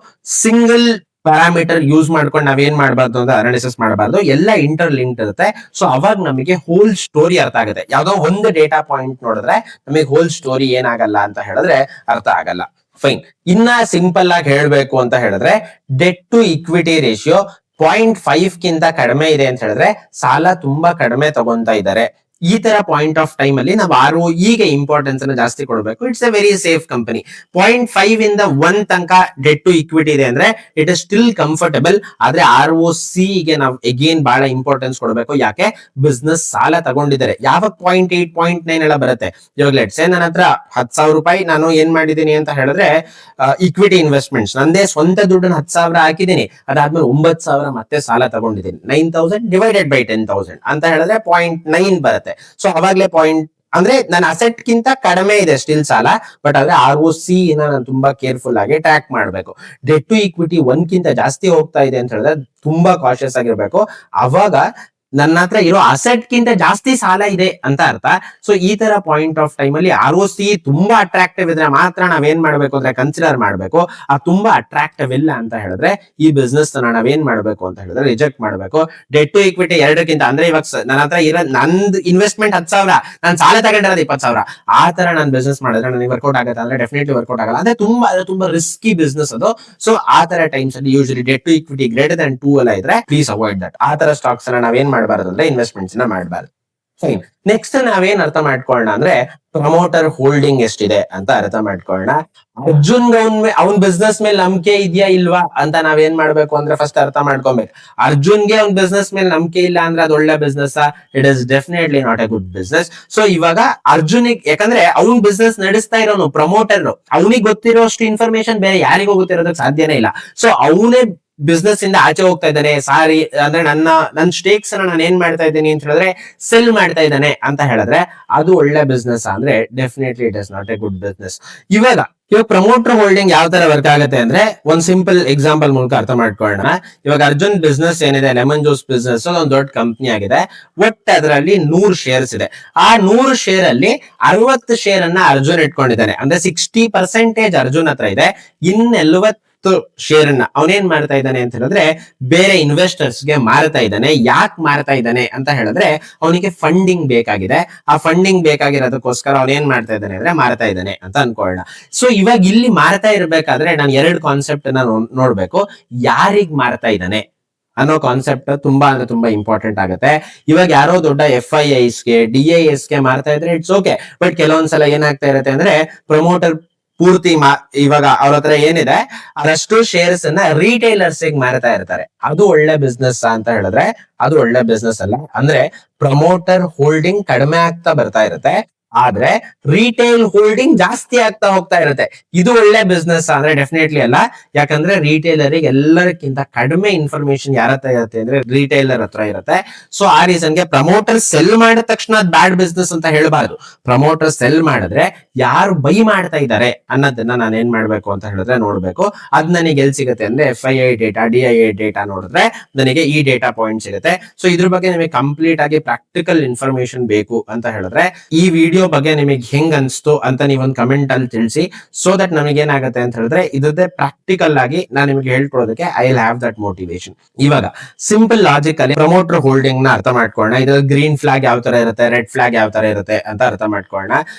ಸಿಂಗಲ್ ಪ್ಯಾರಾಮೀಟರ್ ಯೂಸ್ ಮಾಡ್ಕೊಂಡು ನಾವೇನ್ ಮಾಡಬಾರ್ದು ಅಂತ ಅನಾಲಿಸಿಸ್ ಮಾಡಬಾರ್ದು, ಎಲ್ಲ ಇಂಟರ್ ಲಿಂಕ್ ಇರುತ್ತೆ. ಸೊ ಅವಾಗ ನಮಗೆ ಹೋಲ್ ಸ್ಟೋರಿ ಅರ್ಥ ಆಗುತ್ತೆ. ಯಾವ್ದೋ ಒಂದು ಡೇಟಾ ಪಾಯಿಂಟ್ ನೋಡಿದ್ರೆ ನಮಗೆ ಹೋಲ್ ಸ್ಟೋರಿ ಏನಾಗಲ್ಲ ಅಂತ ಹೇಳಿದ್ರೆ ಅರ್ಥ ಆಗಲ್ಲ. ಫೈನ್. ಇನ್ನ ಸಿಂಪಲ್ ಆಗಿ ಹೇಳ್ಬೇಕು ಅಂತ ಹೇಳಿದ್ರೆ ಡೆಟ್ ಟು ಇಕ್ವಿಟಿ ರೇಷಿಯೋ 0.5 ಗಿಂತ ಕಡಿಮೆ ಇದೆ ಅಂತ ಹೇಳಿದ್ರೆ ಸಾಲ ತುಂಬಾ ಕಡಿಮೆ ತಗೊಂತಾ ಇದ್ದಾರೆ. ಈ ತರ ಪಾಯಿಂಟ್ ಆಫ್ ಟೈಮ್ ಅಲ್ಲಿ ನಾವು ROE ಗೆ ಇಂಪಾರ್ಟೆನ್ಸ್ ಅನ್ನು ಜಾಸ್ತಿ ಕೊಡಬೇಕು. It's A very safe company. 0.5 ಇಂದ 1 ತನಕ ಡೆಟ್ ಟು ಇಕ್ವಿಟಿ ಇದೆ ಅಂದ್ರೆ ಇಟ್ ಇಸ್ ಸ್ಟಿಲ್ ಕಂಫರ್ಟಬಲ್. ಆದ್ರೆ ROC ಗೆ ನಾವು ಅಗೇನ್ ಬಹಳ ಇಂಪಾರ್ಟೆನ್ಸ್ ಕೊಡಬೇಕು. ಯಾಕೆ? ಬಿಸ್ನೆಸ್ ಸಾಲ ತಗೊಂಡಿದ್ದಾರೆ. ಯಾವಾಗ 0.8 0.9 ಎಲ್ಲ ಬರುತ್ತೆ, ಇವಾಗ ಲೆಟ್ಸ್ ಸೇ ನನ್ನ ಹತ್ರ 10,000 ರೂಪಾಯಿ ನಾನು ಏನ್ ಮಾಡಿದೀನಿ ಅಂತ ಹೇಳಿದ್ರೆ ಇಕ್ವಿಟಿ ಇನ್ವೆಸ್ಟ್ಮೆಂಟ್ಸ್, ನಂದೇ ಸ್ವಂತ ದುಡ್ಡನ್ನ 10,000 ಹಾಕಿದೀನಿ, ಅದಾದ್ಮೇಲೆ 9,000 ಮತ್ತೆ ಸಾಲ ತಗೊಂಡಿದ್ದೀನಿ. 9,000 ಡಿವೈಡೆಡ್ ಬೈ 10,000 ಅಂತ ಹೇಳಿದ್ರೆ 0.9 ಬರುತ್ತೆ. ಸೊ ಅವಾಗ್ಲೇ ಪಾಯಿಂಟ್ ಅಂದ್ರೆ ನನ್ನ ಅಸೆಟ್ ಗಿಂತ ಕಡಿಮೆ ಇದೆ ಸ್ಟಿಲ್ ಸಾಲ, ಬಟ್ ಆದ್ರೆ ROC ನಾನು ತುಂಬಾ ಕೇರ್ಫುಲ್ ಆಗಿ ಟ್ರ್ಯಾಕ್ ಮಾಡಬೇಕು. ಡೆಟ್ ಟು ಇಕ್ವಿಟಿ 1 ಗಿಂತ ಜಾಸ್ತಿ ಹೋಗ್ತಾ ಇದೆ ಅಂತ ಹೇಳಿದ್ರೆ ತುಂಬಾ ಕಾಶಿಯಸ್ ಆಗಿರ್ಬೇಕು. ಅವಾಗ ನನ್ನ ಹತ್ರ ಇರೋ ಅಸೆಟ್ ಗಿಂತ ಜಾಸ್ತಿ ಸಾಲ ಇದೆ ಅಂತ ಅರ್ಥ. ಸೊ ಈ ತರ ಪಾಯಿಂಟ್ ಆಫ್ ಟೈಮ್ ಅಲ್ಲಿ ROC ತುಂಬಾ ಅಟ್ರಾಕ್ಟಿವ್ ಇದ್ರೆ ಮಾತ್ರ ನಾವೇನ್ ಮಾಡ್ಬೇಕು ಅಂದ್ರೆ ಕನ್ಸಿಡರ್ ಮಾಡ್ಬೇಕು. ಆ ತುಂಬಾ ಅಟ್ರಾಕ್ಟಿವ್ ಇಲ್ಲ ಅಂತ ಹೇಳಿದ್ರೆ ಈ ಬಿಸ್ನೆಸ್ ನಾವೇನ್ ಮಾಡ್ಬೇಕು ಅಂತ ಹೇಳಿದ್ರೆ ರಿಜೆಕ್ಟ್ ಮಾಡ್ಬೇಕು. ಡೆಟ್ ಟು ಇಕ್ವಿಟಿ 2 ಅಂದ್ರೆ ಇವಾಗ ನನ್ನ ಹತ್ರ ಇರೋ ನಂದು ಇನ್ವೆಸ್ಟ್ಮೆಂಟ್ 10,000, ನಾನು ಸಾಲ ತಗೊಂಡಿರೋದು 20,000, ಆ ತರ ನಾನು ಬಿಸ್ನೆಸ್ ಮಾಡಿದ್ರೆ ನನಗೆ ವರ್ಕೌಟ್ ಆಗುತ್ತೆ ಅಂದ್ರೆ ಡೆಫಿನೆಟ್ಲಿ ವರ್ಕೌಟ್ ಆಗಲ್ಲ. ಅಂದ್ರೆ ತುಂಬಾ ರಿಸ್ಕಿ ಬಿಸ್ನೆಸ್ ಅದು. ಸೊ ಆ ತರ ಟೈಮ್ಸ್ ಅಲ್ಲಿ usually debt to equity greater than 2 ಎಲ್ಲ ಇದ್ರೆ ಪ್ಲೀಸ್ ಅವಾಯ್ಡ್ ದಟ್. ಆ ತರ ಸ್ಟಾಕ್ಸ್ ನಾವೇನ್ ಮಾಡಬಾರದು ಅಂದ್ರೆ ಇನ್ವೆಸ್ಟ್ಮೆಂಟ್ಸ್ ಮಾಡಬಾರದು. ಫೈನ್. ನೆಕ್ಸ್ಟ್ ನಾವೇನ್ ಅರ್ಥ ಮಾಡ್ಕೊಳ್ಳೋಣ ಅಂದ್ರೆ ಪ್ರಮೋಟರ್ ಹೋಲ್ಡಿಂಗ್ ಎಷ್ಟಿದೆ ಅಂತ ಅರ್ಥ ಮಾಡ್ಕೊಳ್ಳೋಣ. ಅರ್ಜುನ್ ಅವ್ನ್ ಬಿಸ್ನೆಸ್ ಮೇಲೆ ನಂಬಿಕೆ ಇದೆಯಾ ಇಲ್ವಾ ಅಂತ ನಾವೇನ್ ಮಾಡ್ಬೇಕು ಅಂದ್ರೆ ಫಸ್ಟ್ ಅರ್ಥ ಮಾಡ್ಕೊಬೇಕು. ಅರ್ಜುನ್ಗೆ ಅವ್ನ್ ಬಿಸ್ನೆಸ್ ಮೇಲೆ ನಂಬಿಕೆ ಇಲ್ಲ ಅಂದ್ರೆ ಅದು ಒಳ್ಳೆ business? It is definitely not A good business. So ಇವಾಗ ಅರ್ಜುನಿಗೆ, ಯಾಕಂದ್ರೆ ಅವ್ನ್ ಬಿಸ್ನೆಸ್ ನಡೆಸ್ತಾ ಇರೋನು ಪ್ರಮೋಟರ್, ಅವನಿಗೆ ಗೊತ್ತಿರೋಷ್ಟು ಇನ್ಫಾರ್ಮೇಶನ್ ಬೇರೆ ಯಾರಿಗೂ ಗೊತ್ತಿರೋದಕ್ಕೆ ಸಾಧ್ಯನೇ ಇಲ್ಲ. ಸೊ ಅವನೇ ಬಿಸ್ನೆಸ್ ಇಂದ ಆಚೆ ಹೋಗ್ತಾ ಇದ್ದಾನೆ. ಸಾರಿ ಅಂದ್ರೆ ನನ್ನ ಸ್ಟೇಕ್ಸ್ ನಾನು ಏನ್ ಮಾಡ್ತಾ ಇದ್ದೀನಿ ಅಂತ ಹೇಳಿದ್ರೆ ಸೆಲ್ ಮಾಡ್ತಾ ಇದ್ದಾನೆ ಅಂತ ಹೇಳಿದ್ರೆ ಅದು ಒಳ್ಳೆ ಬಿಸ್ನೆಸ್ ಅಂದ್ರೆ definitely it is not A good business. ಇವಾಗ ಪ್ರಮೋಟರ್ ಹೋಲ್ಡಿಂಗ್ ಯಾವ ತರ ವರ್ಕ್ ಆಗುತ್ತೆ ಅಂದ್ರೆ ಒಂದ್ ಸಿಂಪಲ್ ಎಕ್ಸಾಂಪಲ್ ಮೂಲಕ ಅರ್ಥ ಮಾಡ್ಕೊಳ್ಳೋಣ. ಇವಾಗ ಅರ್ಜುನ್ ಬಿಸ್ನೆಸ್ ಏನಿದೆ, ಲೆಮನ್ ಜ್ಯೂಸ್ ಬಿಸ್ನೆಸ್, ಒಂದು ದೊಡ್ಡ ಕಂಪ್ನಿ ಆಗಿದೆ. ಒಟ್ಟು ಅದರಲ್ಲಿ 100 ಶೇರ್ಸ್ ಇದೆ. ಆ 100 ಶೇರ್ ಅಲ್ಲಿ 60 ಶೇರ್ ಅನ್ನ ಅರ್ಜುನ್ ಇಟ್ಕೊಂಡಿದ್ದಾನೆ. ಅಂದ್ರೆ 60% ಅರ್ಜುನ್ ಹತ್ರ ಇದೆ. ಇನ್ 40 ಶೇರ್ ಅನ್ನ ಅವನೇನ್ ಮಾಡ್ತಾ ಇದ್ದಾನೆ ಅಂತ ಹೇಳಿದ್ರೆ ಬೇರೆ ಇನ್ವೆಸ್ಟರ್ಸ್ ಗೆ ಮಾರ್ತಾ ಇದ್ದಾನೆ. ಯಾಕೆ ಮಾರ್ತಾ ಇದ್ದಾನೆ ಅಂತ ಹೇಳಿದ್ರೆ ಅವನಿಗೆ ಫಂಡಿಂಗ್ ಬೇಕಾಗಿದೆ. ಆ ಫಂಡಿಂಗ್ ಬೇಕಾಗಿರೋದಕ್ಕೋಸ್ಕರ ಅವನೇನ್ ಮಾಡ್ತಾ ಇದ್ದಾನೆ ಅಂದ್ರೆ ಮಾರ್ತಾ ಇದ್ದಾನೆ ಅಂತ ಅನ್ಕೊಳ್ಳೋಣ. ಸೊ ಇವಾಗ ಇಲ್ಲಿ ಮಾರ್ತಾ ಇರ್ಬೇಕಾದ್ರೆ ನಾನು 2 ಕಾನ್ಸೆಪ್ಟ್ ನೋಡ್ಬೇಕು. ಯಾರಿಗ್ ಮಾರ್ತಾ ಇದ್ದಾನೆ ಅನ್ನೋ ಕಾನ್ಸೆಪ್ಟ್ ತುಂಬಾ ಇಂಪಾರ್ಟೆಂಟ್ ಆಗುತ್ತೆ. ಇವಾಗ ಯಾರೋ ದೊಡ್ಡ FIIs ಗೆ DIS ಗೆ ಮಾರ್ತಾ ಇದ್ರೆ ಇಟ್ಸ್ ಓಕೆ. ಬಟ್ ಕೆಲವೊಂದ್ಸಲ ಏನಾಗ್ತಾ ಇರುತ್ತೆ ಅಂದ್ರೆ ಪ್ರಮೋಟರ್ ಪೂರ್ತಿ ಇವಾಗ ಅವ್ರ ಹತ್ರ ಏನಿದೆ ಅದಷ್ಟು ಶೇರ್ಸ್ ಅನ್ನ ರಿಟೈಲರ್ಸ್ ಮಾರ್ತಾ ಇರ್ತಾರೆ. ಅದು ಒಳ್ಳೆ ಬಿಸ್ನೆಸ್ ಅಂತ ಹೇಳಿದ್ರೆ ಅದು ಒಳ್ಳೆ ಬಿಸ್ನೆಸ್ ಅಲ್ಲ. ಅಂದ್ರೆ ಪ್ರಮೋಟರ್ ಹೋಲ್ಡಿಂಗ್ ಕಡಿಮೆ ಆಗ್ತಾ ಬರ್ತಾ ಇರುತ್ತೆ, ಆದ್ರೆ ರಿಟೇಲ್ ಹೋಲ್ಡಿಂಗ್ ಜಾಸ್ತಿ ಆಗ್ತಾ ಹೋಗ್ತಾ ಇರುತ್ತೆ. ಇದು ಒಳ್ಳೆ ಬಿಸ್ನೆಸ್ ಅಂದ್ರೆ ಡೆಫಿನೆಟ್ಲಿ ಅಲ್ಲ. ಯಾಕಂದ್ರೆ ರಿಟೇಲರ್ ಎಲ್ಲರಿಗಿಂತ ಕಡಿಮೆ ಇನ್ಫಾರ್ಮೇಶನ್ ಯಾರ ಹತ್ರ ಇರುತ್ತೆ ಅಂದ್ರೆ ರಿಟೇಲರ್ ಹತ್ರ ಇರುತ್ತೆ. ಸೊ ಆ ರೀಸನ್ಗೆ ಪ್ರಮೋಟರ್ ಸೆಲ್ ಮಾಡಿದ ತಕ್ಷಣ ಅದು ಬ್ಯಾಡ್ ಬಿಸ್ನೆಸ್ ಅಂತ ಹೇಳಬಾರ್ದು. ಪ್ರಮೋಟರ್ ಸೆಲ್ ಮಾಡಿದ್ರೆ ಯಾರು ಬೈ ಮಾಡ್ತಾ ಇದ್ದಾರೆ ಅನ್ನೋದನ್ನ ನಾನು ಏನ್ ಮಾಡ್ಬೇಕು ಅಂತ ಹೇಳಿದ್ರೆ ನೋಡ್ಬೇಕು. ಅದ್ ನನಗೆ ಎಲ್ಲಿ ಸಿಗುತ್ತೆ ಅಂದ್ರೆ FII ಡೇಟಾ, DIA ಡೇಟಾ ನೋಡಿದ್ರೆ ನನಗೆ ಈ ಡೇಟಾ ಪಾಯಿಂಟ್ ಸಿಗುತ್ತೆ. ಸೊ ಇದ್ರ ಬಗ್ಗೆ ನಿಮಗೆ ಕಂಪ್ಲೀಟ್ ಆಗಿ ಪ್ರಾಕ್ಟಿಕಲ್ ಇನ್ಫಾರ್ಮೇಶನ್ ಬೇಕು ಅಂತ ಹೇಳಿದ್ರೆ ಈ ವಿಡಿಯೋ ಬಗ್ಗೆ ನಿಮಗೆ ಹೆಂಗ್ ಅನ್ಸ್ತು ಅಂತ ನೀವೊಂದು ಕಮೆಂಟ್ ಅಲ್ಲಿ ತಿಳಿಸಿ. ಸೊ ದಟ್ ನಮಗೆ ಏನಾಗುತ್ತೆ ಅಂತ ಹೇಳಿದ್ರೆ ಇದೇ ಪ್ರಾಕ್ಟಿಕಲ್ ಆಗಿ ನಾನು ನಿಮಗೆ ಹೇಳ್ಕೊಡೋದಕ್ಕೆ I will have that motivation. ಇವಾಗ ಸಿಂಪಲ್ ಲಾಜಿಕ್ ಅಲ್ಲಿ ಪ್ರಮೋಟರ್ ಹೋಲ್ಡಿಂಗ್ ನ ಅರ್ಥ ಮಾಡ್ಕೊಳ್ಳೋಣ. ಇದ್ರಲ್ಲಿ ಗ್ರೀನ್ ಫ್ಲಾಗ್ ಯಾವ ತರ ಇರುತ್ತೆ, ರೆಡ್ ಫ್ಲಾಗ್ ಯಾವ ತರ ಇರುತ್ತೆ ಅಂತ ಅರ್ಥ ಮಾಡ್ಕೊಳ್ಳೋಣ.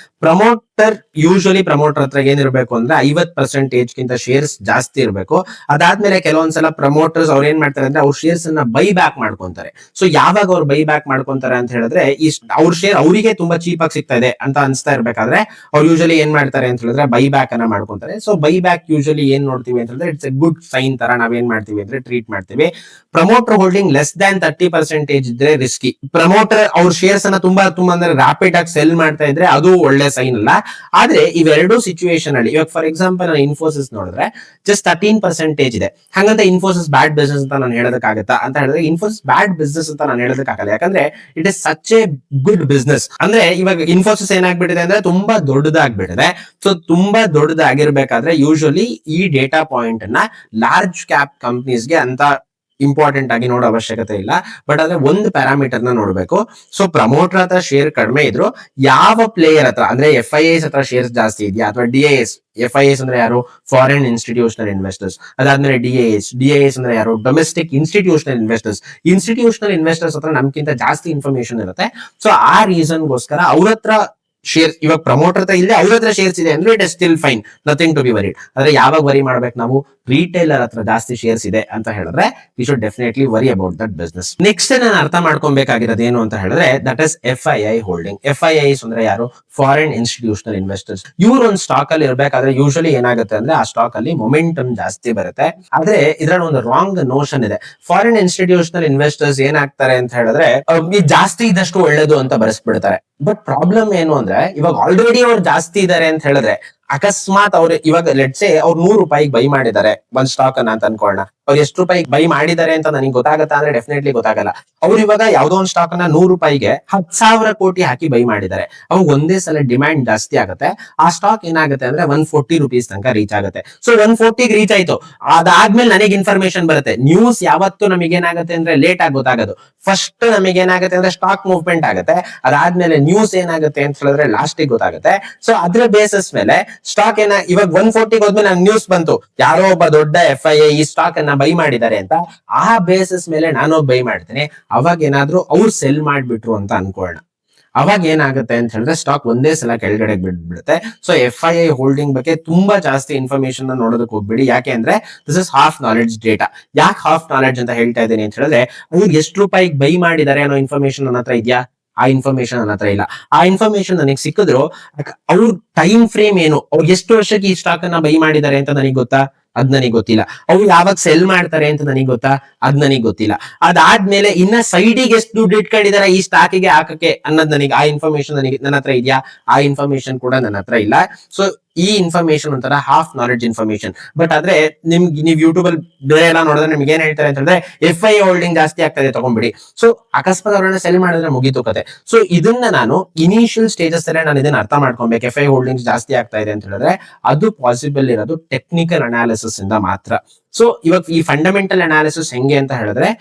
ಪ್ರಮೋಟರ್ ಪ್ರಮೋಟರ್ ಹತ್ರ ಏನಿರ್ಬೇಕು ಅಂದ್ರೆ 50% ಗಿಂತ ಶೇರ್ಸ್ ಜಾಸ್ತಿ ಇರಬೇಕು. ಅದಾದ್ಮೇಲೆ ಕೆಲವೊಂದ್ಸಲ ಪ್ರಮೋಟರ್ಸ್ ಅವ್ರು ಏನ್ ಮಾಡ್ತಾರೆ ಅಂದ್ರೆ ಅವ್ರ ಶೇರ್ಸ್ ಅನ್ನ ಬೈ ಬ್ಯಾಕ್ ಮಾಡ್ಕೊಂತಾರೆ. ಸೊ ಯಾವಾಗ ಅವ್ರು ಬೈ ಬ್ಯಾಕ್ ಮಾಡ್ಕೊಂತಾರೆ ಅಂತ ಹೇಳಿದ್ರೆ ಅವ್ರ ಶೇರ್ ಅವರಿಗೆ ತುಂಬಾ ಚೀಪ್ ಆಗಿ ಸಿಗ್ತಾ ಇದೆ ಅಂತ ಅನ್ಸ್ತಾ ಇರ್ಬೇಕಾದ್ರೆ ಅವ್ರು ಯೂಶಲಿ ಏನ್ ಮಾಡ್ತಾರೆ ಅಂತ ಹೇಳಿದ್ರೆ ಬೈ ಬ್ಯಾಕ್ ಅನ್ನ ಮಾಡ್ಕೊಂತಾರೆ. ಸೊ ಬೈ ಬ್ಯಾಕ್ ಯೂಶಲಿ ಏನ್ ನೋಡ್ತೀವಿ ಅಂತ ಹೇಳಿದ್ರೆ ಇಟ್ಸ್ ಎ ಗುಡ್ ಸೈನ್ ತರ ನಾವೇನ್ ಮಾಡ್ತೀವಿ ಅಂದ್ರೆ ಟ್ರೀಟ್ ಮಾಡ್ತೀವಿ. ಪ್ರಮೋಟರ್ ಹೋಲ್ಡಿಂಗ್ ಲೆಸ್ ದ್ಯಾನ್ 30% ಇದ್ರೆ ರಿಸ್ಕಿ. ಪ್ರಮೋಟರ್ ಅವ್ರ ಶೇರ್ಸ್ ಅನ್ನ ತುಂಬಾ ಅಂದ್ರೆ ರಾಪಿಡ್ ಆಗಿ ಸೆಲ್ ಮಾಡ್ತಾ ಇದ್ರೆ ಅದು ಒಳ್ಳೆ ಸೈನ್ ಅಲ್ಲ. ಆದ್ರೆ ಇವೆರಡು ಸಿಚುವೇಶನ್ ಅಲ್ಲಿ ಇವಾಗ ಫಾರ್ ಎಕ್ಸಾಂಪಲ್ ನಾನು ಇನ್ಫೋಸಿಸ್ ನೋಡಿದ್ರೆ ಜಸ್ಟ್ 13% ಇದೆ. ಹಾಗಂತ ಇನ್ಫೋಸಿಸ್ ಬ್ಯಾಡ್ ಬಿಸ್ನೆಸ್ ಅಂತ ನಾನು ಹೇಳೋದಕ್ಕಾಗತ್ತಾ ಅಂತ ಹೇಳಿದ್ರೆ ಇನ್ಫೋಸಿಸ್ ಬ್ಯಾಡ್ ಬಿಸ್ನೆಸ್ ಅಂತ ನಾನು ಹೇಳೋದಕ್ಕಾಗಲ್ಲ. ಯಾಕಂದ್ರೆ it is such A good business. ಅಂದ್ರೆ ಇವಾಗ ಇನ್ಫೋಸಿಸ್ ಏನಾಗ್ಬಿಟ್ಟಿದೆ ಅಂದ್ರೆ ತುಂಬಾ ದೊಡ್ಡದಾಗ್ಬಿಟ್ಟಿದೆ. ಸೊ ತುಂಬಾ ದೊಡ್ಡದಾಗಿರ್ಬೇಕಾದ್ರೆ ಯೂಶಲಿ ಈ ಡೇಟಾ ಪಾಯಿಂಟ್ ಅನ್ನ ಲಾರ್ಜ್ ಕ್ಯಾಪ್ ಕಂಪನೀಸ್ಗೆ ಅಂತ ಇಂಪಾರ್ಟೆಂಟ್ ಆಗಿ ನೋಡೋ ಅವಶ್ಯಕತೆ ಇಲ್ಲ. ಬಟ್ ಆದ್ರೆ ಒಂದು ಪ್ಯಾರಾಮೀಟರ್ ನ ನೋಡ್ಬೇಕು. ಸೊ ಪ್ರಮೋಟರ್ ಹತ್ರ ಶೇರ್ ಕಡಿಮೆ ಇದ್ರು ಯಾವ ಪ್ಲೇಯರ್ ಹತ್ರ ಅಂದ್ರೆ FIIs ಹತ್ರ ಶೇರ್ಸ್ ಜಾಸ್ತಿ ಇದೆಯಾ ಅಥವಾ DIS. FIIs ಅಂದ್ರೆ ಯಾರು? Foreign institutional investors. ಅದಾದ್ಮೇಲೆ DIS ಅಂದ್ರೆ ಯಾರು? ಡೊಮೆಸ್ಟಿಕ್ ಇನ್ಸ್ಟಿಟ್ಯೂಷನಲ್ ಇನ್ವೆಸ್ಟರ್ಸ್ ಹತ್ರ ನಮ್ಗಿಂತ ಜಾಸ್ತಿ ಇನ್ಫಾರ್ಮೇಶನ್ ಇರುತ್ತೆ. ಸೊ ಆ ರೀಸನ್ ಗೋಸ್ಕರ ಅವ್ರ ಹತ್ರ ಶೇರ್ ಇವಾಗ ಪ್ರಮೋಟರ್ ಹತ್ರ ಇಲ್ಲದೆ ಅವ್ರ ಹತ್ರ ಶೇರ್ಸ್ ಇದೆ ಅಂದ್ರೆ it is still fine, nothing to be worried. ಆದ್ರೆ ಯಾವಾಗ ವರಿ ಮಾಡ್ಬೇಕು ನಾವು, ರಿಟೇಲರ್ ಹತ್ರ ಜಾಸ್ತಿ ಶೇರ್ಸ್ ಇದೆ ಅಂತ ಹೇಳಿದ್ರೆ we should definitely worry about that business. Next ನಾನು ಅರ್ಥ ಮಾಡ್ಕೊಬೇಕಾಗಿರೋದು ಏನು ಅಂತ ಹೇಳಿದ್ರೆ that is FII holding. FIIs ಅಂದ್ರೆ ಯಾರು? Foreign institutional investors. ಇವ್ರು ಒಂದು ಸ್ಟಾಕ್ ಅಲ್ಲಿ ಇರ್ಬೇಕಾದ್ರೆ ಯೂಶಲಿ ಏನಾಗುತ್ತೆ ಅಂದ್ರೆ ಆ ಸ್ಟಾಕ್ ಅಲ್ಲಿ ಮೊಮೆಂಟಮ್ ಜಾಸ್ತಿ ಬರುತ್ತೆ. ಆದ್ರೆ ಇದ್ರಲ್ಲಿ ಒಂದು ರಾಂಗ್ ನೋಷನ್ ಇದೆ. ಫಾರಿನ್ ಇನ್ಸ್ಟಿಟ್ಯೂಷನಲ್ ಇನ್ವೆಸ್ಟರ್ಸ್ ಏನಾಗ್ತಾರೆ ಅಂತ ಹೇಳಿದ್ರೆ ಜಾಸ್ತಿ ಇದ್ದಷ್ಟು ಒಳ್ಳೇದು ಅಂತ ಬರೆಸ್ಬಿಡ್ತಾರೆ. ಬಟ್ ಪ್ರಾಬ್ಲಮ್ ಏನು ಅಂದ್ರೆ ಇವಾಗ ಆಲ್ರೆಡಿ ಅವ್ರು ಜಾಸ್ತಿ ಇದಾರೆ ಅಂತ ಹೇಳಿದ್ರೆ ಅಕಸ್ಮಾತ್ ಅವ್ರು ಇವಾಗ ಲೆಟ್ಸೆ ಅವ್ರು ₹100 ಬೈ ಮಾಡಿದ್ದಾರೆ ಒಂದ್ ಸ್ಟಾಕ್ ಅನ್ನ ಅಂತ ಅನ್ಕೊಳ್ಳೋಣ. ಅವ್ರು ಎಷ್ಟು ರೂಪಾಯಿ ಬೈ ಮಾಡಿದ್ದಾರೆ ಅಂತ ನನಗೆ ಗೊತ್ತಾಗತ್ತಾ ಅಂದ್ರೆ ಡೆಫಿನೆಟ್ಲಿ ಗೊತ್ತಾಗಲ್ಲ. ಅವ್ರು ಇವಾಗ ಯಾವ್ದೋ ಒಂದು ಸ್ಟಾಕ್ ಅನ್ನ ₹100ಗೆ 10,000 ಕೋಟಿ ಹಾಕಿ ಬೈ ಮಾಡಿದ್ದಾರೆ. ಅವಾಗ ಒಂದೇ ಸಲ ಡಿಮ್ಯಾಂಡ್ ಜಾಸ್ತಿ ಆಗುತ್ತೆ. ಆ ಸ್ಟಾಕ್ ಏನಾಗುತ್ತೆ ಅಂದ್ರೆ ₹140 ತನಕ ರೀಚ್ ಆಗುತ್ತೆ. ಸೊ 140ಗೆ ರೀಚ್ ಆಯ್ತು. ಅದಾದ್ಮೇಲೆ ನನಗೆ ಇನ್ಫಾರ್ಮೇಶನ್ ಬರುತ್ತೆ. ನ್ಯೂಸ್ ಯಾವತ್ತು ನಮಗೆ ಏನಾಗುತ್ತೆ ಅಂದ್ರೆ ಲೇಟ್ ಆಗಿ ಗೊತ್ತಾಗೋದು. ಫಸ್ಟ್ ನಮಗೆ ಏನಾಗುತ್ತೆ ಅಂದ್ರೆ ಸ್ಟಾಕ್ ಮೂವ್ಮೆಂಟ್ ಆಗುತ್ತೆ. ಅದಾದ್ಮೇಲೆ ನ್ಯೂಸ್ ಏನಾಗುತ್ತೆ ಅಂತ ಹೇಳಿದ್ರೆ ಲಾಸ್ಟ್ ಗೊತ್ತಾಗುತ್ತೆ. ಸೊ ಅದ್ರ ಬೇಸಿಸ್ ಮೇಲೆ ಸ್ಟಾಕ್ ಇವಾಗ 140 ಹೋದ್ಮೇಲೆ ನಂಗೆ ನ್ಯೂಸ್ ಬಂತು ಯಾರೋ ಒಬ್ಬ ದೊಡ್ಡ FII ಈ ಸ್ಟಾಕ್ ಅನ್ನ ಬೈ ಮಾಡಿದ್ದಾರೆ ಅಂತ. ಆ ಬೇಸಿಸ್ ಮೇಲೆ ನಾನು ಬೈ ಮಾಡ್ತೀನಿ. ಅವಾಗ ಏನಾದ್ರು ಅವ್ರು ಸೆಲ್ ಮಾಡ್ಬಿಟ್ರು ಅಂತ ಅನ್ಕೊಳ್ಳೋಣ. ಅವಾಗ ಏನಾಗುತ್ತೆ ಅಂತ ಹೇಳಿದ್ರೆ ಸ್ಟಾಕ್ ಒಂದೇ ಸಲ ಕೆಳಗಡೆ ಬಿಡ್ಬಿಡುತ್ತೆ. ಸೊ FII ಹೋಲ್ಡಿಂಗ್ ಬಗ್ಗೆ ತುಂಬಾ ಜಾಸ್ತಿ ಇನ್ಫಾರ್ಮೇಶನ್ ನೋಡೋದಕ್ಕೆ ಹೋಗ್ಬೇಡಿ. ಯಾಕೆ ಅಂದ್ರೆ this is half knowledge data. ಯಾಕೆ ಹಾಫ್ ನಾಲೆಡ್ಜ್ ಅಂತ ಹೇಳ್ತಾ ಇದ್ದೀನಿ ಅಂತ ಹೇಳಿದ್ರೆ ಅವ್ರು ಎಷ್ಟು ರೂಪಾಯಿಗೆ ಬೈ ಮಾಡಿದ್ದಾರೆ ಅನ್ನೋ ಇನ್ಫಾರ್ಮೇಶನ್ ನನ್ನ ಹತ್ರ ಇದೆಯಾ? ಆ ಇನ್ಫಾರ್ಮೇಶನ್ ನನ್ನ ಹತ್ರ ಇಲ್ಲ. ಆ ಇನ್ಫಾರ್ಮೇಶನ್ ನನಗೆ ಸಿಕ್ಕಿದ್ರು ಅವ್ರ ಟೈಮ್ ಫ್ರೇಮ್ ಏನು, ಅವ್ರು ಎಷ್ಟು ವರ್ಷಕ್ಕೆ ಈ ಸ್ಟಾಕ್ ಅನ್ನ ಬೈ ಮಾಡಿದ್ದಾರೆ ಅಂತ ನನಗೆ ಗೊತ್ತಾ? ಅದ್ ನನಗೆ ಗೊತ್ತಿಲ್ಲ. ಅವ್ರು ಯಾವಾಗ ಸೆಲ್ ಮಾಡ್ತಾರೆ ಅಂತ ನನಗೆ ಗೊತ್ತಾ? ಅದ್ ನನಗೆ ಗೊತ್ತಿಲ್ಲ. ಅದಾದ್ಮೇಲೆ ಇನ್ನ ಸೈಡಿಗೆ ಎಷ್ಟು ದುಡ್ಡು ಇಟ್ಕೊಂಡಿದಾರೆ ಈ ಸ್ಟಾಕಿಗೆ ಹಾಕಕ್ಕೆ ಅನ್ನೋದು ನನಗೆ ಆ ಇನ್ಫಾರ್ಮೇಶನ್ ನನ್ನ ಹತ್ರ ಇದೆಯಾ? ಆ ಇನ್ಫಾರ್ಮೇಶನ್ ಕೂಡ ನನ್ನ ಹತ್ರ ಇಲ್ಲ. ಸೊ ಈ ಇನ್ಫಾರ್ಮೇಶನ್ ಒಂಥರ ಹಾಫ್ ನಾಲೆಡ್ಜ್ ಇನ್ಫಾರ್ಮೇಶನ್. ಬಟ್ ಆದ್ರೆ ನೀವು ಯೂಟ್ಯೂಬ್ ಅಲ್ಲಿ ಬೇರೆ ಎಲ್ಲ ನೋಡಿದ್ರೆ ನಿಮ್ಗೆ ಏನ್ ಹೇಳ್ತಾರೆ ಅಂತ ಹೇಳಿದ್ರೆ FII ಹೋಲ್ಡಿಂಗ್ ಜಾಸ್ತಿ ಆಗ್ತದೆ ತಗೊಂಡ್ಬಿಡಿ. ಸೊ ಅಕಸ್ಮಾತ್ ಅವ್ರನ್ನ ಸೆಲ್ ಮಾಡಿದ್ರೆ ಮುಗೀತು ಕತೆ. ಸೊ ಇದನ್ನ ನಾನು ಇನಿಷಿಯಲ್ ಸ್ಟೇಜಸ್ ಅಲ್ಲೇ ನಾನು ಇದನ್ನ ಅರ್ಥ ಮಾಡ್ಕೊಬೇಕು. FII ಹೋಲ್ಡಿಂಗ್ಸ್ ಜಾಸ್ತಿ ಆಗ್ತಾ ಇದೆ ಅಂತ ಹೇಳಿದ್ರೆ ಅದು ಪಾಸಿಬಲ್ ಇರೋದು ಟೆಕ್ನಿಕಲ್ ಅನಾಲಿಸಿಸ್ ಇಂದ ಮಾತ್ರ. ಸೊ ಇವಾಗ ಈ ಫಂಡಮೆಂಟಲ್ ಅನಾಲಿಸಿಸ್ ಹೆಂಗೆ ಅಂತ ಹೇಳಿದ್ರೆ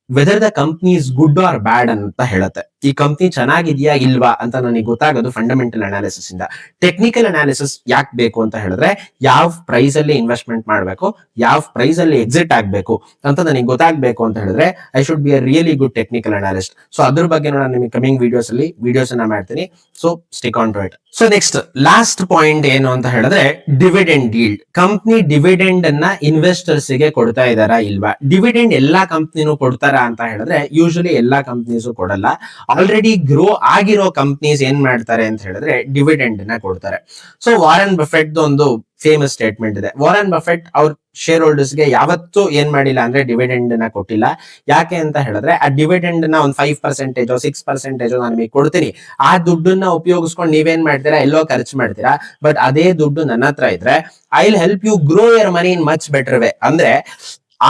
whether the company is good or bad ಅಂತ ಹೇಳುತ್ತೆ. ಈ ಕಂಪ್ನಿ ಚೆನ್ನಾಗಿದ್ಯಾ ಇಲ್ವಾ ಅಂತ ನನಗೆ ಗೊತ್ತಾಗೋದು ಫಂಡಮೆಂಟಲ್ ಅನಾಲಿಸಿಸ್ ಇಂದ. ಟೆಕ್ನಿಕಲ್ ಅನಾಲಿಸಿಸ್ ಯಾಕೆ ಬೇಕು ಅಂತ ಹೇಳಿದ್ರೆ ಯಾವ ಪ್ರೈಸ್ ಅಲ್ಲಿ ಇನ್ವೆಸ್ಟ್ಮೆಂಟ್ ಮಾಡಬೇಕು, ಯಾವ ಪ್ರೈಸ್ ಅಲ್ಲಿ ಎಕ್ಸಿಟ್ ಆಗ್ಬೇಕು ಅಂತ ನನಗೆ ಗೊತ್ತಾಗ್ಬೇಕು ಅಂತ ಹೇಳಿದ್ರೆ I should be a really good technical analyst. So ಅದ್ರ ಬಗ್ಗೆ ನಾನು ನಿಮಗೆ ಕಮಿಂಗ್ ವಿಡಿಯೋಸ್ ಅಲ್ಲಿ ವಿಡಿಯೋಸ್ ಅನ್ನ ಮಾಡ್ತೀನಿ. So stick on to it. So next last point ಏನು ಅಂತ ಹೇಳಿದ್ರೆ ಡಿವಿಡೆಂಡ್ ಯೀಲ್ಡ್. ಕಂಪ್ನಿ ಡಿವಿಡೆಂಡ್ ಅನ್ನ ಇನ್ವೆಸ್ಟರ್ಸ್ ಗೆ ಕೊಡ್ತಾ ಇದಾರಾ ಇಲ್ವಾ? ಡಿವಿಡೆಂಡ್ ಎಲ್ಲಾ ಕಂಪ್ನಿನೂ ಕೊಡ್ತಾರಾ ಅಂತ ಹೇಳಿದ್ರೆ ಯೂಶಲಿ ಎಲ್ಲಾ ಕಂಪ್ನೀಸು ಕೊಡಲ್ಲ. ಆಲ್ರೆಡಿ ಗ್ರೋ ಆಗಿರೋ ಕಂಪ್ನೀಸ್ ಏನ್ ಮಾಡ್ತಾರೆ ಅಂತ ಹೇಳಿದ್ರೆ ಡಿವಿಡೆಂಡ್ ನ ಕೊಡ್ತಾರೆ. ಸೊ ವಾರನ್ ಬಫೆಟ್ ಒಂದು ಫೇಮಸ್ ಸ್ಟೇಟ್ಮೆಂಟ್ ಇದೆ. ವಾರನ್ ಬಫೆಟ್ ಅವ್ರ ಶೇರ್ ಹೋಲ್ಡರ್ಸ್ ಗೆ ಯಾವತ್ತೂ ಏನ್ ಮಾಡಿಲ್ಲ ಅಂದ್ರೆ ಡಿವಿಡೆಂಡ್ ನ ಕೊಟ್ಟಿಲ್ಲ. ಯಾಕೆ ಅಂತ ಹೇಳಿದ್ರೆ ಆ ಡಿವಿಡೆಂಡ್ ನ ಒಂದು 5% 6% ನಾನು ನಿಮಗೆ ಕೊಡ್ತೀನಿ. ಆ ದುಡ್ಡನ್ನ ಉಪಯೋಗಿಸ್ಕೊಂಡು ನೀವೇನ್ ಮಾಡ್ತೀರಾ? ಎಲ್ಲೋ ಖರ್ಚು ಮಾಡ್ತೀರಾ. ಬಟ್ ಅದೇ ದುಡ್ಡು ನನ್ನ ಹತ್ರ ಇದ್ರೆ I will help you grow your money in much better way. ಅಂದ್ರೆ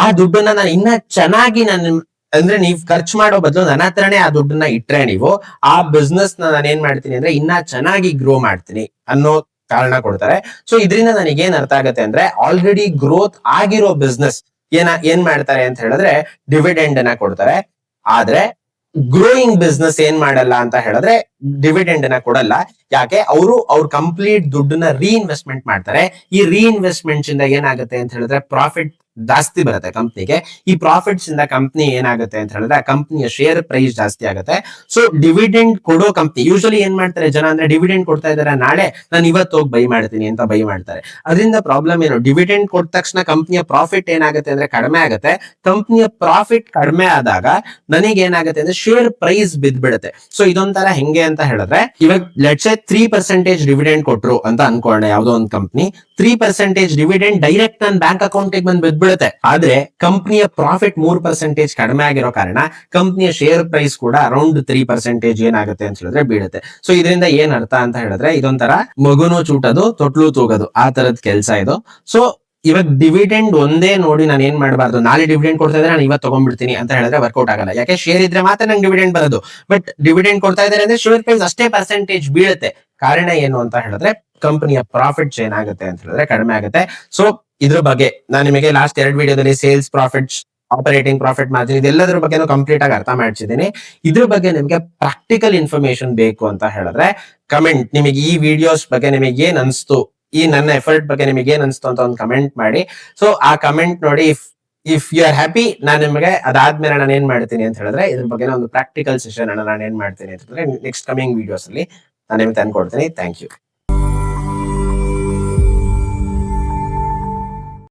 ಆ ದುಡ್ಡನ್ನ ನಾನು ಇನ್ನ ಚೆನ್ನಾಗಿ ಅಂದ್ರೆ ನೀವ್ ಖರ್ಚು ಮಾಡೋ ಬದಲು ನನ್ನ ಹತ್ರನೇ ಆ ದುಡ್ಡನ್ನ ಇಟ್ರೆ ನೀವು ಆ ಬಿಸ್ನೆಸ್ ನಾನು ಏನ್ ಮಾಡ್ತೀನಿ ಅಂದ್ರೆ ಇನ್ನ ಚೆನ್ನಾಗಿ ಗ್ರೋ ಮಾಡ್ತೀನಿ ಅನ್ನೋ ಕಾರಣ ಕೊಡ್ತಾರೆ. ಸೊ ಇದರಿಂದ ನನಗೆ ಏನ್ ಅರ್ಥ ಆಗುತ್ತೆ ಅಂದ್ರೆ ಆಲ್ರೆಡಿ ಗ್ರೋತ್ ಆಗಿರೋ ಬಿಸ್ನೆಸ್ ಏನ್ ಮಾಡ್ತಾರೆ ಅಂತ ಹೇಳಿದ್ರೆ ಡಿವಿಡೆಂಡ್ ಅನ್ನ ಕೊಡ್ತಾರೆ. ಆದ್ರೆ ಗ್ರೋಯಿಂಗ್ ಬಿಸ್ನೆಸ್ ಏನ್ ಮಾಡಲ್ಲ ಅಂತ ಹೇಳಿದ್ರೆ ಡಿವಿಡೆಂಡ್ ನ ಕೊಡಲ್ಲ. ಯಾಕೆ? ಅವ್ರ ಕಂಪ್ಲೀಟ್ ದುಡ್ಡನ್ನ ರೀಇನ್ವೆಸ್ಟ್ಮೆಂಟ್ ಮಾಡ್ತಾರೆ. ಈ ರೀಇನ್ವೆಸ್ಟ್ಮೆಂಟ್ಸ್ ಇಂದ ಏನಾಗುತ್ತೆ ಅಂತ ಹೇಳಿದ್ರೆ ಪ್ರಾಫಿಟ್ ಜಾಸ್ತಿ ಬರುತ್ತೆ ಕಂಪ್ನಿಗೆ. ಈ ಪ್ರಾಫಿಟ್ಸ್ ಇಂದ ಕಂಪ್ನಿ ಏನಾಗುತ್ತೆ ಅಂತ ಹೇಳಿದ್ರೆ ಆ ಕಂಪ್ನಿಯ ಶೇರ್ ಪ್ರೈಸ್ ಜಾಸ್ತಿ ಆಗುತ್ತೆ. ಸೊ ಡಿವಿಡೆಂಡ್ ಕೊಡೋ ಕಂಪ್ನಿ ಯೂಶಲಿ ಏನ್ ಮಾಡ್ತಾರೆ ಜನ ಅಂದ್ರೆ ಡಿವಿಡೆಂಡ್ ಕೊಡ್ತಾ ಇದಾರೆ, ನಾಳೆ ನಾನು ಇವತ್ತು ಹೋಗಿ ಬೈ ಮಾಡ್ತೀನಿ ಅಂತ ಬೈ ಮಾಡ್ತಾರೆ. ಅದರಿಂದ ಪ್ರಾಬ್ಲಮ್ ಏನು? ಡಿವಿಡೆಂಡ್ ಕೊಟ್ಟ ತಕ್ಷಣ ಕಂಪ್ನಿಯ ಪ್ರಾಫಿಟ್ ಏನಾಗುತ್ತೆ ಅಂದ್ರೆ ಕಡಿಮೆ ಆಗುತ್ತೆ. ಕಂಪ್ನಿಯ ಪ್ರಾಫಿಟ್ ಕಡಿಮೆ ಆದಾಗ ನನಗೆ ಏನಾಗುತ್ತೆ ಅಂದ್ರೆ ಶೇರ್ ಪ್ರೈಸ್ ಬಿದ್ದ್ಬಿಡುತ್ತೆ. ಸೊ ಇದೊಂಥರ ಹೆಂಗೆ ಅಂತ ಹೇಳಿದ್ರೆ ಇವಾಗ ಲೆಟ್ಸ್ ಸೇ 3% ಡಿವಿಡೆಂಡ್ ಕೊಟ್ರು ಅಂತ ಅನ್ಕೊಳ್ಳೋಣ. ಯಾವ್ದೋ ಒಂದು ಕಂಪ್ನಿ 3% ಡಿವಿಡೆಂಡ್ ಡೈರೆಕ್ಟ್ ನನ್ನ ಬ್ಯಾಂಕ್ ಅಕೌಂಟ್ ಬಂದು ಬಿದ್ಬಿಡುತ್ತೆ. ಆದ್ರೆ ಕಂಪ್ನಿಯ ಪ್ರಾಫಿಟ್ 3% ಕಡಿಮೆ ಆಗಿರೋ ಕಾರಣ ಕಂಪ್ನಿಯ ಶೇರ್ ಪ್ರೈಸ್ ಕೂಡ ಅರೌಂಡ್ 3% ಏನಾಗುತ್ತೆ ಅಂತ ಹೇಳಿದ್ರೆ ಬೀಳುತ್ತೆ. ಸೊ ಇದರಿಂದ ಏನ್ ಅರ್ಥ ಅಂತ ಹೇಳಿದ್ರೆ ಇದೊಂಥರ ಮಗುನು ಚೂಟದು ತೊಟ್ಲು ತೂಗದು ಆ ತರದ ಕೆಲಸ ಇದು. ಸೊ ಇವಾಗ ಡಿವಿಡೆಂಡ್ ಒಂದೇ ನೋಡಿ ನಾನು ಏನ್ ಮಾಡಬಾರ್ದು, ನಾಳೆ ಡಿವಿಡೆಂಡ್ ಕೊಡ್ತಾ ಇದ್ರೆ ನಾನು ಇವತ್ತು ತಗೊಂಡ್ಬಿಡ್ತೀನಿ ಅಂತ ಹೇಳಿದ್ರೆ ವರ್ಕೌಟ್ ಆಗಲ್ಲ. ಯಾಕೆ? ಶೇರ್ ಇದ್ರೆ ಮಾತ್ರ ನಂಗೆ ಡಿವಿಡೆಂಡ್ ಬರೋದು. ಬಟ್ ಡಿವಿಡೆಂಡ್ ಕೊಡ್ತಾ ಇದ್ದಾರೆ ಅಂದ್ರೆ ಶೇರ್ ಪ್ರೈಸ್ ಅಷ್ಟೇ ಪರ್ಸೆಂಟೇಜ್ ಬೀಳುತ್ತೆ. ಕಾರಣ ಏನು ಅಂತ ಹೇಳಿದ್ರೆ ಕಂಪನಿಯ ಪ್ರಾಫಿಟ್ಸ್ ಏನಾಗುತ್ತೆ ಅಂತ ಹೇಳಿದ್ರೆ ಕಡಿಮೆ ಆಗುತ್ತೆ. ಸೊ ಇದ್ರ ಬಗ್ಗೆ ನಾನು ನಿಮಗೆ ಲಾಸ್ಟ್ 2 ವಿಡಿಯೋದಲ್ಲಿ sales profits, operating profit margin ಇದೆಲ್ಲದ್ರ ಬಗ್ಗೆ ಕಂಪ್ಲೀಟ್ ಆಗಿ ಅರ್ಥ ಮಾಡಿಸಿದ್ದೀನಿ. ಇದ್ರ ಬಗ್ಗೆ ನಿಮಗೆ ಪ್ರಾಕ್ಟಿಕಲ್ ಇನ್ಫಾರ್ಮೇಶನ್ ಬೇಕು ಅಂತ ಹೇಳಿದ್ರೆ ಕಮೆಂಟ್, ನಿಮಗೆ ಈ ವಿಡಿಯೋಸ್ ಬಗ್ಗೆ ನಿಮಗೆ ಏನ್ ಅನ್ಸ್ತು, ಈ ನನ್ನ ಎಫರ್ಟ್ ಬಗ್ಗೆ ನಿಮಗೆ ಏನ್ ಅನ್ಸ್ತು ಅಂತ ಒಂದು ಕಮೆಂಟ್ ಮಾಡಿ. ಸೊ ಆ ಕಮೆಂಟ್ ನೋಡಿ ಇಫ್ ಯು ಆರ್ ಹ್ಯಾಪಿ ನಾನು ನಿಮಗೆ ಅದಾದ್ಮೇಲೆ ನಾನು ಏನ್ ಮಾಡ್ತೀನಿ ಅಂತ ಹೇಳಿದ್ರೆ ಇದ್ರ ಬಗ್ಗೆ ಒಂದು ಪ್ರಾಕ್ಟಿಕಲ್ ಸೆಷನ್ ನಾನು ಏನ್ ಮಾಡ್ತೀನಿ ಅಂತ ಹೇಳಿದ್ರೆ ನೆಕ್ಸ್ಟ್ ಕಮಿಂಗ್ ವಿಡಿಯೋಸ್ ಅಲ್ಲಿ ನಾನು ನಿಮ್ಗೆ ತಂದ್ಕೊಡ್ತೀನಿ. Thank you.